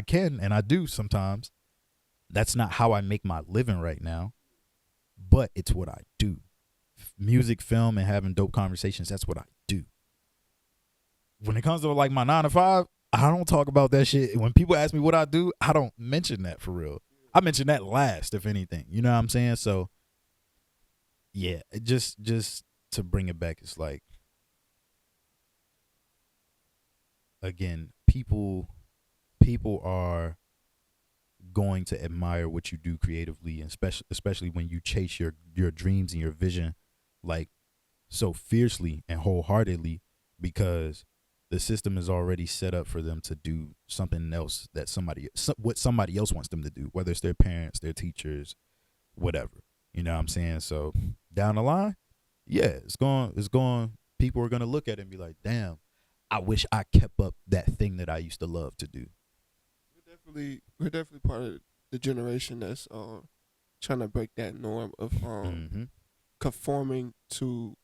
can and I do sometimes. That's not how I make my living right now. But it's what I do. Music, film, and having dope conversations, that's what I do. When it comes to like my 9 to 5, I don't talk about that shit. When people ask me what I do, I don't mention that for real. I mention that last, if anything. You know what I'm saying? So yeah, just to bring it back, it's like, again, people are going to admire what you do creatively, and especially when you chase your dreams and your vision like so fiercely and wholeheartedly, because the system is already set up for them to do something else that what somebody else wants them to do, whether it's their parents, their teachers, whatever. You know what I'm saying? So down the line, yeah, it's going, people are going to look at it and be like, damn, I wish I kept up that thing that I used to love to do. We're definitely part of the generation that's trying to break that norm of conforming to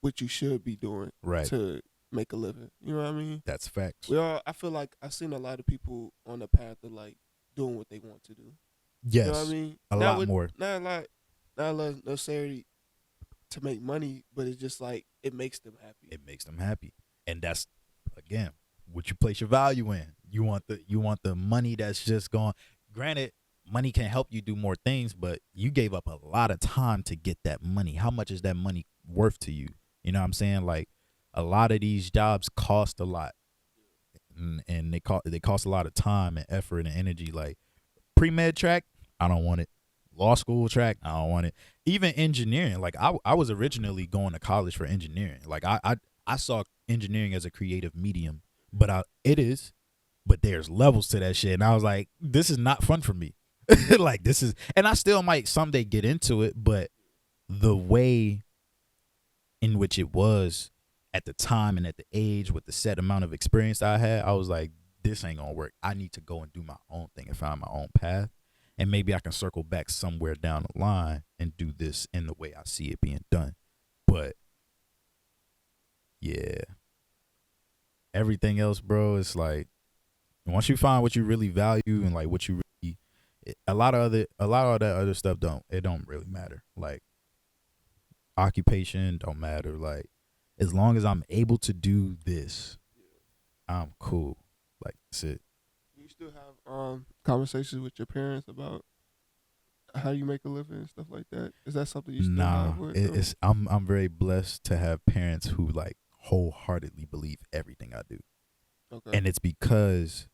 what you should be doing to make a living. You know what I mean? That's facts. I feel like I've seen a lot of people on the path of like doing what they want to do. Yes, you know what I mean? A lot more. Not necessarily to make money, but it's just like it makes them happy. It makes them happy, and that's again what you place your value in. You want the money that's just gone. Granted, money can help you do more things, but you gave up a lot of time to get that money. How much is that money worth to you? You know what I'm saying? Like, a lot of these jobs cost a lot, and they cost a lot of time and effort and energy. Like pre-med track, I don't want it. Law school track, I don't want it. Even engineering, like I was originally going to college for engineering. Like I saw engineering as a creative medium, but but there's levels to that shit, and I was like, this is not fun for me. Like this is, and I still might someday get into it, but the way in which it was at the time and at the age with the set amount of experience I had, I was like, this ain't gonna work. I need to go and do my own thing and find my own path. And maybe I can circle back somewhere down the line and do this in the way I see it being done. But yeah, everything else, bro, it's like once you find what you really value and like what you really a lot of that other stuff don't really matter. Like occupation don't matter. Like as long as I'm able to do this, I'm cool. Like that's it. You still have conversations with your parents about how you make a living and stuff like that? Is that something you still Nah, have with them? it's I'm very blessed to have parents who like wholeheartedly believe everything I do. Okay. And it's because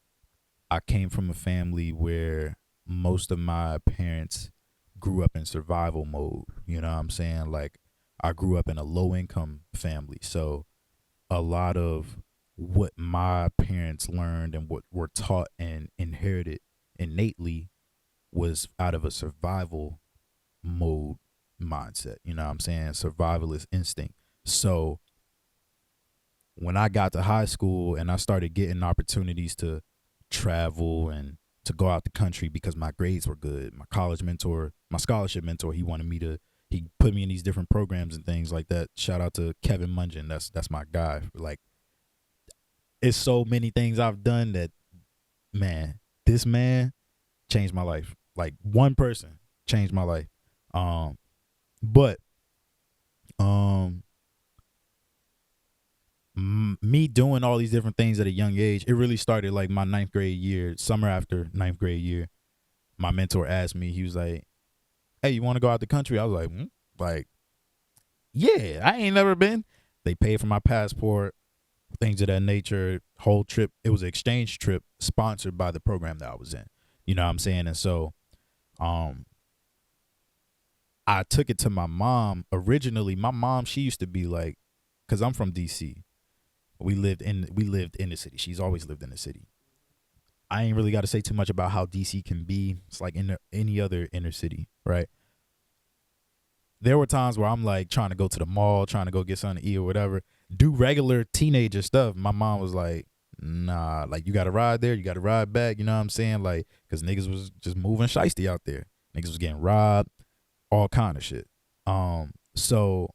I came from a family where most of my parents grew up in survival mode. You know what I'm saying? Like I grew up in a low income family. So a lot of what my parents learned and what were taught and inherited innately was out of a survival mode mindset. You know what I'm saying? Survivalist instinct. So when I got to high school and I started getting opportunities to travel and to go out the country because my grades were good, my scholarship mentor, he put me in these different programs and things like that. Shout out to Kevin Mungeon. That's my guy. Like it's so many things I've done that, man, this man changed my life. Like one person changed my life. But me doing all these different things at a young age, it really started like my ninth grade year, summer after ninth grade year. My mentor asked me, he was like, "Hey, you want to go out the country?" I was like, like, yeah, I ain't never been. They paid for my passport, things of that nature, whole trip. It was an exchange trip sponsored by the program that I was in. You know what I'm saying? And so, I took it to my mom. Originally, my mom, she used to be like, cause I'm from DC. We lived in the city. She's always lived in the city. I ain't really got to say too much about how DC can be. It's like in any other inner city, right? There were times where I'm like trying to go to the mall, trying to go get something to eat or whatever, do regular teenager stuff. My mom was like, nah, like you got to ride there, you got to ride back. You know what I'm saying? Like, cause niggas was just moving shiesty out there. Niggas was getting robbed, all kind of shit. So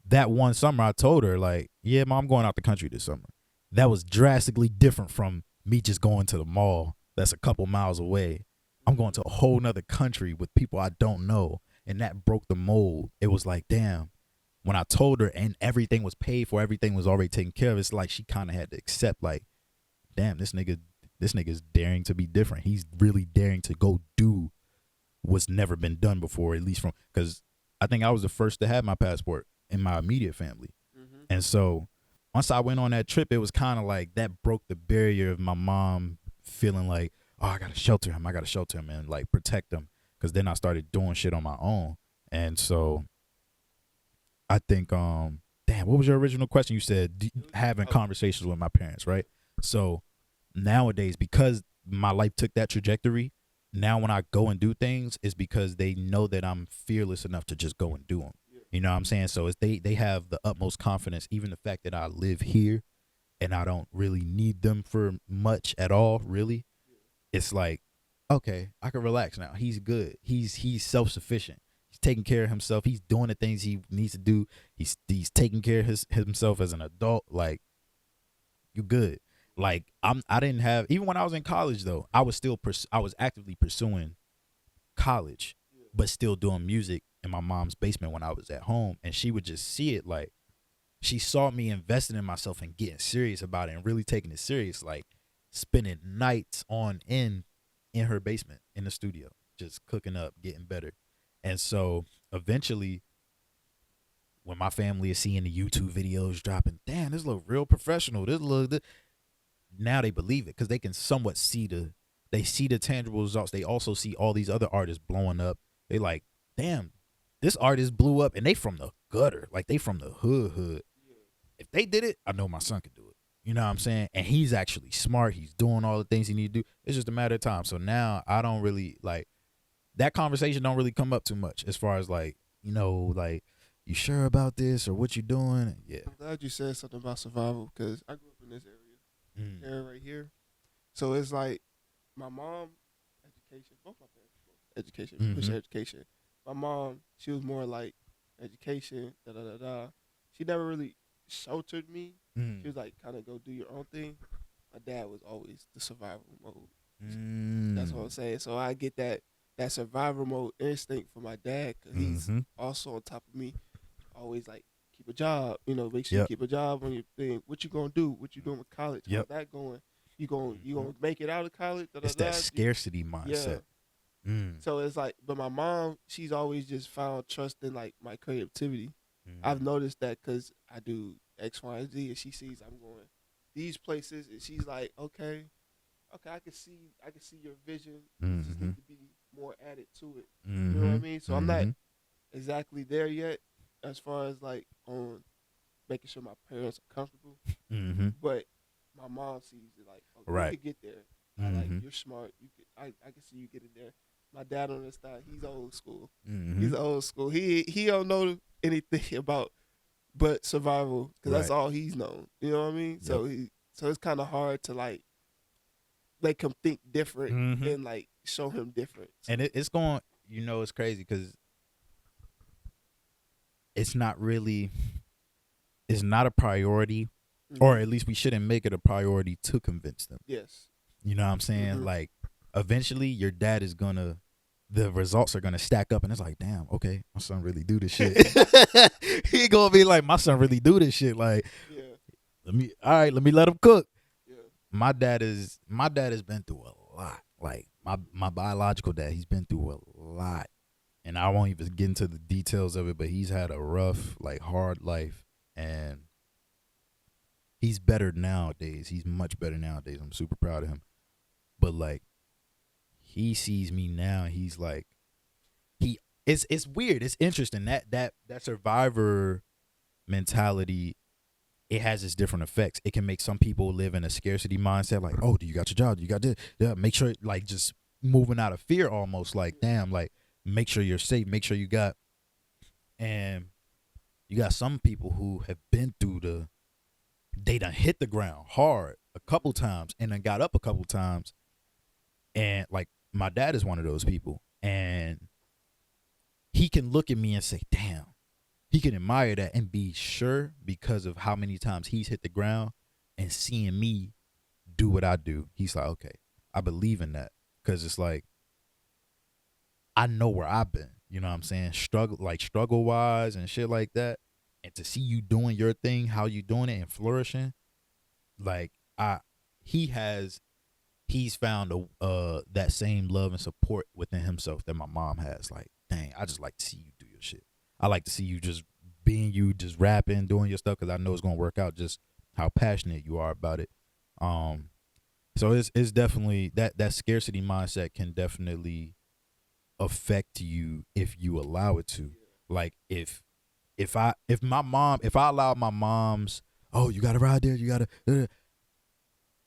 that one summer I told her like, yeah, mom, I'm going out the country this summer. That was drastically different from me just going to the mall that's a couple miles away. I'm going to a whole nother country with people I don't know. And that broke the mold. It was like, damn, when I told her and everything was paid for, everything was already taken care of, it's like she kind of had to accept like, damn, this nigga's daring to be different. He's really daring to go do what's never been done before, at least because I think I was the first to have my passport in my immediate family. Mm-hmm. And so once I went on that trip, it was kind of like that broke the barrier of my mom feeling like, oh, I got to shelter him and like protect him. Because then I started doing shit on my own. And so I think, damn, what was your original question? You said having conversations with my parents, right? So nowadays, because my life took that trajectory, now when I go and do things, it's because they know that I'm fearless enough to just go and do them. You know what I'm saying? So it's they have the utmost confidence, even the fact that I live here and I don't really need them for much at all, really. It's like, okay, I can relax now. He's good. He's self-sufficient. He's taking care of himself. He's doing the things he needs to do. He's taking care of himself as an adult. Like, you good. Like I didn't have, even when I was in college though, I was actively pursuing college, but still doing music in my mom's basement when I was at home. And she would just see it, like she saw me investing in myself and getting serious about it and really taking it serious, like spending nights on end in her basement in the studio, just cooking up, getting better. And so eventually when my family is seeing the YouTube videos dropping, damn, this look real professional. Now they believe it because they can somewhat see they see the tangible results. They also see all these other artists blowing up. They like, damn, this artist blew up and they from the gutter. Like they from the hood. If they did it, I know my son could do it. You know what I'm saying? And he's actually smart. He's doing all the things he need to do. It's just a matter of time. So now I don't really like that conversation don't really come up too much as far as like, like, you sure about this or what you doing? Yeah. I'm glad you said something about survival because I grew up in this area right here. So it's like my mom, education, both my parents, education, push education. My mom, she was more like education, She never really sheltered me. She was like, kind of go do your own thing. My dad was always the survival mode. That's what I'm saying. So I get that survival mode instinct from my dad, because he's also on top of me, always like, keep a job, make sure you keep a job on your thing. What you gonna do? What you doing with college? How's that going? You gonna make it out of college? It's that scarcity mindset. So it's like, but my mom, she's always just found trust in like my creativity. I've noticed that because I do X, Y, and Z, and she sees I'm going these places, and she's like, okay, I can see your vision. You just need to be more added to it. You know what I mean? So I'm not exactly there yet, as far as like on making sure my parents are comfortable. But my mom sees it like, okay, you can get there. I like, you're smart. I can see you getting there. My dad on this side, he's old school. He's old school. He don't know anything about but survival, because that's all he's known. You know what I mean? So it's kind of hard to like make him think different and like show him different. So. And it's going, it's crazy because it's not a priority, or at least we shouldn't make it a priority to convince them. Yes. You know what I'm saying? Like, eventually your dad is the results are gonna stack up, and it's like, damn, okay, my son really do this shit. He gonna be like, my son really do this shit. Like, let me let him cook. Yeah. My dad has been through a lot. Like my biological dad, he's been through a lot, and I won't even get into the details of it, but he's had a rough, like, hard life, and he's better nowadays. He's much better nowadays. I'm super proud of him. But like, he sees me now, and he's like, it's weird. It's interesting that survivor mentality. It has its different effects. It can make some people live in a scarcity mindset, like, oh, do you got your job? Do you got this? Yeah, make sure, like, just moving out of fear, almost like, damn, like, make sure you're safe. Make sure you got. And you got some people who have been through they done hit the ground hard a couple times and then got up a couple times. And like, my dad is one of those people, and he can look at me and say, damn, he can admire that and be sure, because of how many times he's hit the ground and seeing me do what I do. He's like, okay, I believe in that, because it's like, I know where I've been, you know what I'm saying? Struggle wise and shit like that. And to see you doing your thing, how you doing it and flourishing, like, he's found that same love and support within himself that my mom has. Like, dang, I just like to see you do your shit. I like to see you just being you, just rapping, doing your stuff, because I know it's gonna work out, just how passionate you are about it. So it's definitely that scarcity mindset can definitely affect you if you allow it to. Like, if I allow my mom's, oh, you gotta ride there, you gotta.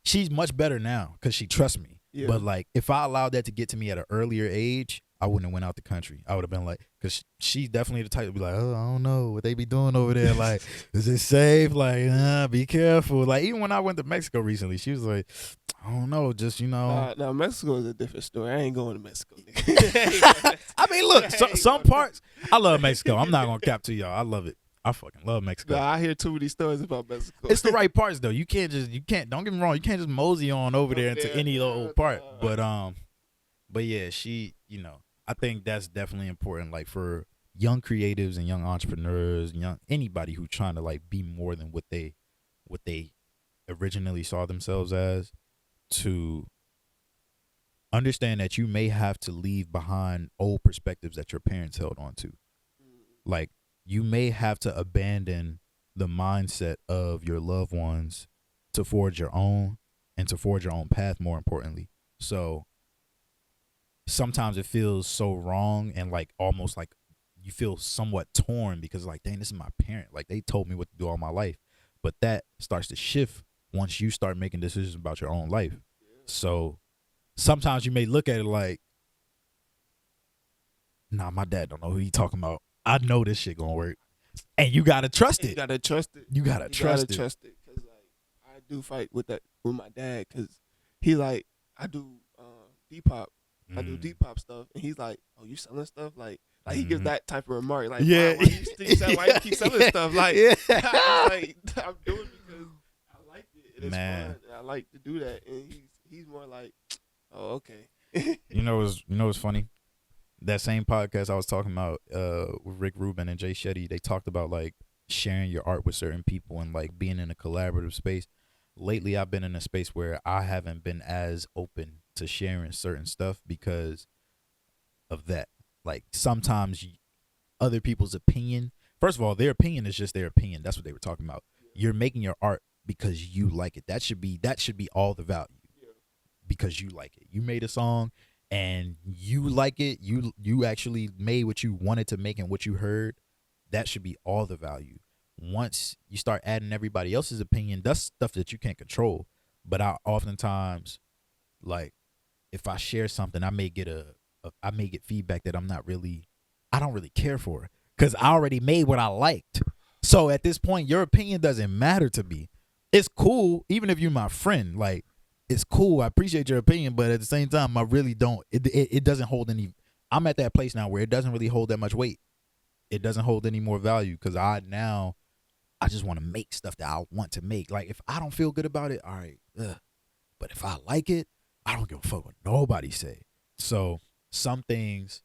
She's much better now because she trusts me. Yeah. But like, if I allowed that to get to me at an earlier age, I wouldn't have went out the country. I would have been like, because she's definitely the type to be like, oh, I don't know what they be doing over there. Like, is it safe? Like, be careful. Like, even when I went to Mexico recently, she was like, I don't know, just, Now Mexico is a different story. I ain't going to Mexico. I mean, look, some parts, I love Mexico. I'm not gonna cap to y'all. I love it. I fucking love Mexico. Nah, I hear too many stories about Mexico. It's the right parts though. You can't, don't get me wrong, you can't just mosey on over there into any old part. But yeah, she, I think that's definitely important, like, for young creatives and young entrepreneurs, anybody who's trying to like be more than what they originally saw themselves as, to understand that you may have to leave behind old perspectives that your parents held on to. Like, you may have to abandon the mindset of your loved ones to forge your own, and to forge your own path, more importantly. So sometimes it feels so wrong, and like almost like you feel somewhat torn, because like, dang, this is my parent. Like, they told me what to do all my life. But that starts to shift once you start making decisions about your own life. So sometimes you may look at it like, nah, my dad don't know who he talking about. I know this shit gonna work. And you gotta trust it. You gotta trust it. You gotta trust it. Because like, I do fight with my dad, because he like, I do Depop. I do Depop stuff, and he's like, "Oh, you selling stuff?" Like he gives that type of remark, like, yeah, why you keep selling stuff? Like, yeah. like, I'm doing it because I like it, and it's fun, and I like to do that. And he's more like, Oh, okay. You know what's funny? That same podcast I was talking about with Rick Rubin and Jay Shetty, they talked about like sharing your art with certain people and like being in a collaborative space. Lately, I've been in a space where I haven't been as open to sharing certain stuff because of that. Like sometimes other people's opinion, first of all, their opinion is just their opinion. That's what they were talking about. You're making your art because you like it. That should be all the value. Because you like it. You made a song and you like it. You actually made what you wanted to make and what you heard. That should be all the value. Once you start adding everybody else's opinion, that's stuff that you can't control. But I oftentimes, like, if I share something, I may get I may get feedback that I don't really care for, because I already made what I liked. So at this point, your opinion doesn't matter to me. It's cool, even if you're my friend. Like, it's cool. I appreciate your opinion, but at the same time, I really don't. It doesn't hold any. I'm at that place now where it doesn't really hold that much weight. It doesn't hold any more value because I just want to make stuff that I want to make. Like, if I don't feel good about it, all right. But if I like it, I don't give a fuck what nobody say. So some things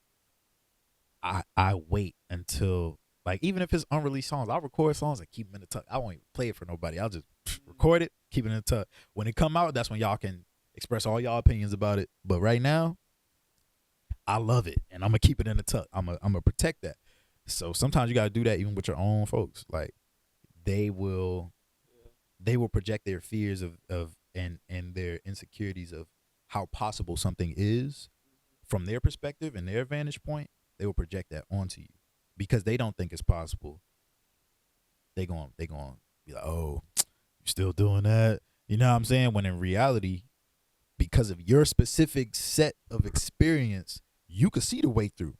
I wait until, like, even if it's unreleased songs, I'll record songs and keep them in the tuck. I won't even play it for nobody. I'll just record it, keep it in the tuck. When it come out, that's when y'all can express all y'all opinions about it. But right now, I love it, and I'm gonna keep it in the tuck. I'm gonna protect that. So sometimes you gotta do that even with your own folks. Like, they will project their fears of and their insecurities of how possible something is from their perspective and their vantage point. They will project that onto you because they don't think it's possible. They going be like, oh, you still doing that? You know what I'm saying? When in reality, because of your specific set of experience, you could see the way through.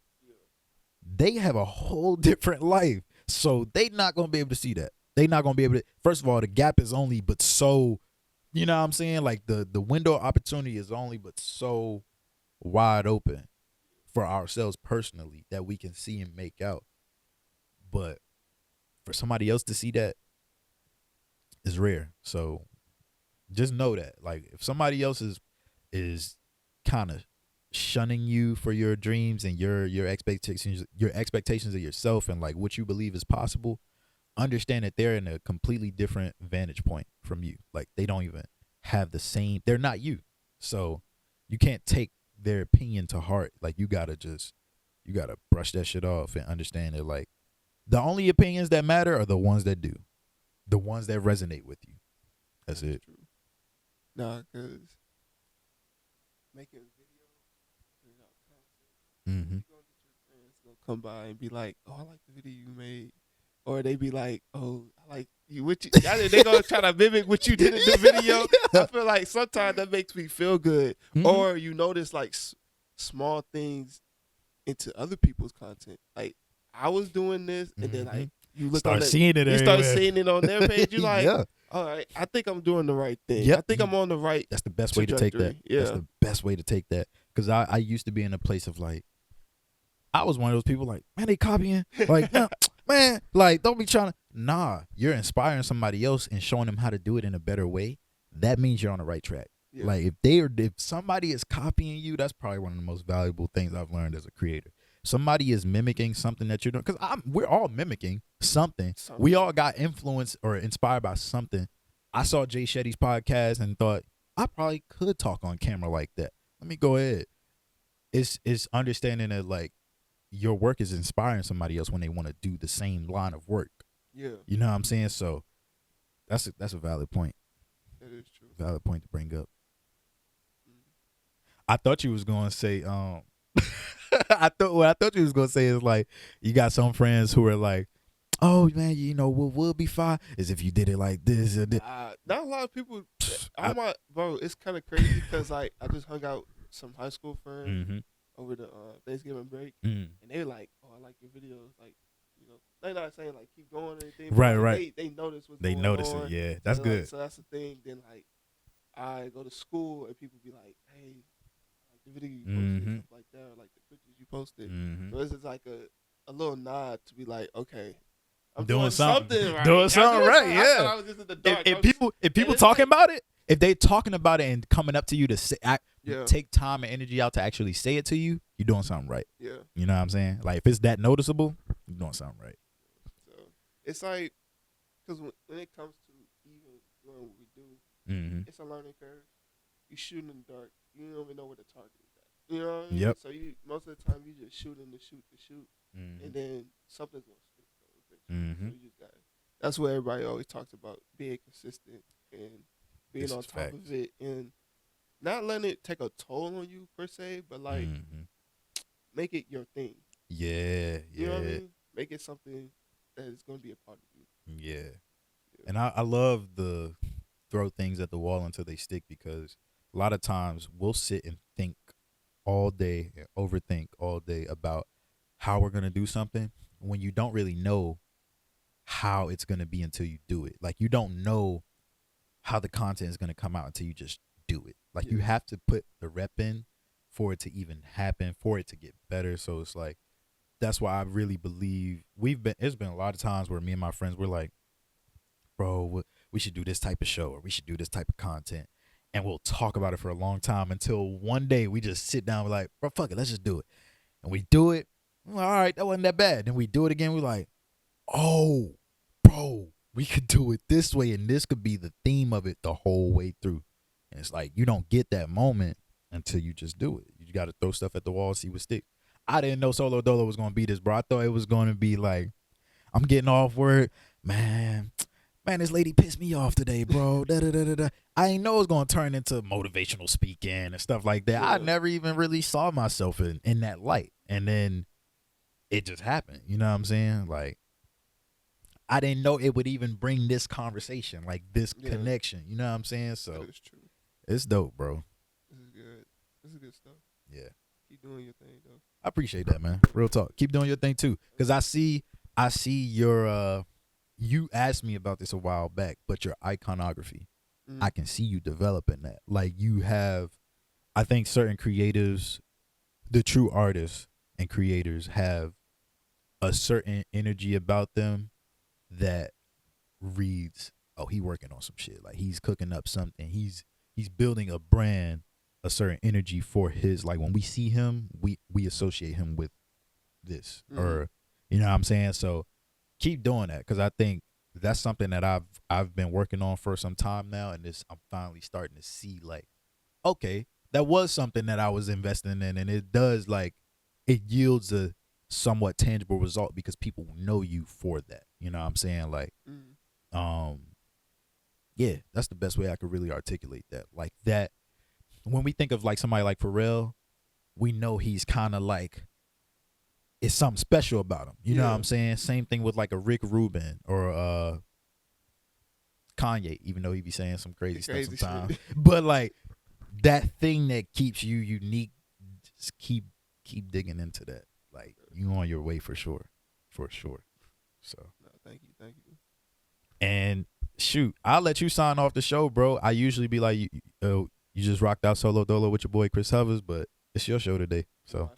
They have a whole different life, so they not gonna be able to see that. They not gonna be able to. First of all, the gap is only but so. You know what I'm saying? Like the window of opportunity is only but so wide open for ourselves personally that we can see and make out. But for somebody else to see that is rare. So just know that, like, if somebody else is kind of shunning you for your dreams and your expectations of yourself and like what you believe is possible, understand that they're in a completely different vantage point from you. Like, they don't even have the same, they're not you. So you can't take their opinion to heart. Like, you gotta brush that shit off and understand that, like, the only opinions that matter are the ones that do, the ones that resonate with you. That's it. True. Nah, because making video, putting out content, Mm-hmm. you gonna get your friends gonna come by and be like, "Oh, I like the video you made," or they be like, "Oh, I like you." They gonna try to mimic what you did in the video. I feel like sometimes that makes me feel good. Mm-hmm. Or you notice like small things into other people's content. Like, I was doing this, and then like you look Start on that, seeing it. you everywhere. start seeing it on their page. You like, yeah. all right, I think I'm doing the right thing. Yep. I think I'm on the right. That's the best way to take that. Yeah. That's the best way to take that. Because I used to be in a place of like, I was one of those people like, man, they copying. Like, no, man, like, don't be trying to. Nah, you're inspiring somebody else and showing them how to do it in a better way. That means you're on the right track. Yeah. Like, if somebody is copying you, that's probably one of the most valuable things I've learned as a creator. Somebody is mimicking something that you're doing, because we're all mimicking something. We all got influenced or inspired by something. I saw Jay Shetty's podcast and thought, I probably could talk on camera like that. Let me go ahead. It's understanding that, like, your work is inspiring somebody else when they want to do the same line of work. Yeah. You know what I'm saying? So that's a valid point. That is true. Valid point to bring up. I thought you was gonna say what I thought you was gonna say is like, you got some friends who are like, oh man, you know what would be fine is if you did it like this or this. Not a lot of people. Bro, it's kind of crazy because like I just hung out with some high school friends over the Thanksgiving break, and they were like, "Oh, I like your videos." Like, you know, they're not saying like keep going or anything. But Right, like, right. They notice what's They going notice on. it. Yeah, that's good. Like, so that's the thing. Then like I go to school and people be like, "Hey, I like the video you posted," and stuff like that, or like the pictures you posted. So this is like a little nod to be like, okay, I'm doing something right. Doing something right, yeah. I was just in the dark. If people talking about it, if they talking about it and coming up to you to say, take time and energy out to actually say it to you, you're doing something right. Yeah. You know what I'm saying? Like if it's that noticeable, you're doing something right. So it's like, because when it comes to even doing what we do, it's a learning curve. You shooting in the dark. You don't even know where the target is at. You know what I mean? Yep. So most of the time you just shooting to shoot, and then something's gonna stick. So you just got. That's what everybody always talks about: being consistent and being on top of it, and not letting it take a toll on you per se, but like make it your thing. Yeah. You know what I mean? Make it something that is gonna be a part of you. Yeah. And I love the throw things at the wall until they stick, because a lot of times we'll sit and think all day and overthink all day about how we're going to do something when you don't really know how it's going to be until you do it. Like you don't know how the content is going to come out until you just do it. Like you have to put the rep in for it to even happen, for it to get better. So it's like, that's why I really believe it's been a lot of times where me and my friends were like, bro, we should do this type of show, or we should do this type of content. And we'll talk about it for a long time until one day we just sit down, we're like, bro, fuck it, let's just do it. And we do it. We're like, all right, that wasn't that bad. Then we do it again. We're like, oh, bro, we could do it this way, and this could be the theme of it the whole way through. And it's like, you don't get that moment until you just do it. You got to throw stuff at the wall, see what sticks. I didn't know Solo Dolo was going to be this, bro. I thought it was going to be like, I'm getting off work, man, this lady pissed me off today, bro. I ain't know it was going to turn into motivational speaking and stuff like that. Yeah. I never even really saw myself in that light. And then it just happened. You know what I'm saying? Like, I didn't know it would even bring this conversation, like this connection. You know what I'm saying? So that is true. It's dope, bro. This is good. This is good stuff. Yeah. Keep doing your thing, though. I appreciate that, man. Real talk. Keep doing your thing too. Cause I see your you asked me about this a while back, but your iconography, I can see you developing that. Like you have, I think certain creatives, the true artists and creators have a certain energy about them that reads, oh, he working on some shit. Like he's cooking up something. He's building a brand, a certain energy for his, like when we see him, we associate him with this, or you know what I'm saying? So keep doing that, because I think that's something that I've been working on for some time now, and I'm finally starting to see, like, okay, that was something that I was investing in, and it does, like, it yields a somewhat tangible result because people know you for that. You know what I'm saying? Like, yeah, that's the best way I could really articulate that. Like that, when we think of like somebody like Pharrell, we know he's kind of like, it's something special about him. You know what I'm saying? Same thing with like a Rick Rubin or Kanye, even though he be saying some crazy stuff sometimes. But like that thing that keeps you unique, just keep digging into that. Like you on your way for sure. For sure. So no, thank you. And shoot, I'll let you sign off the show, bro. I usually be like, you just rocked out Solo Dolo with your boy Chris Hovers, but it's your show today. So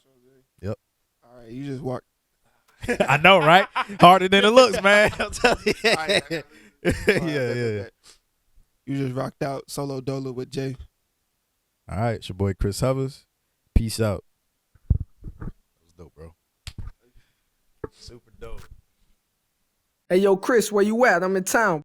yep. All right, you just walked. I know, right? Harder than it looks, man. I'm telling you. Yeah. You just rocked out Solo Dolo with Jay. All right, it's your boy Chris Hovers. Peace out. That was dope, bro. Super dope. Hey, yo, Chris, where you at? I'm in town.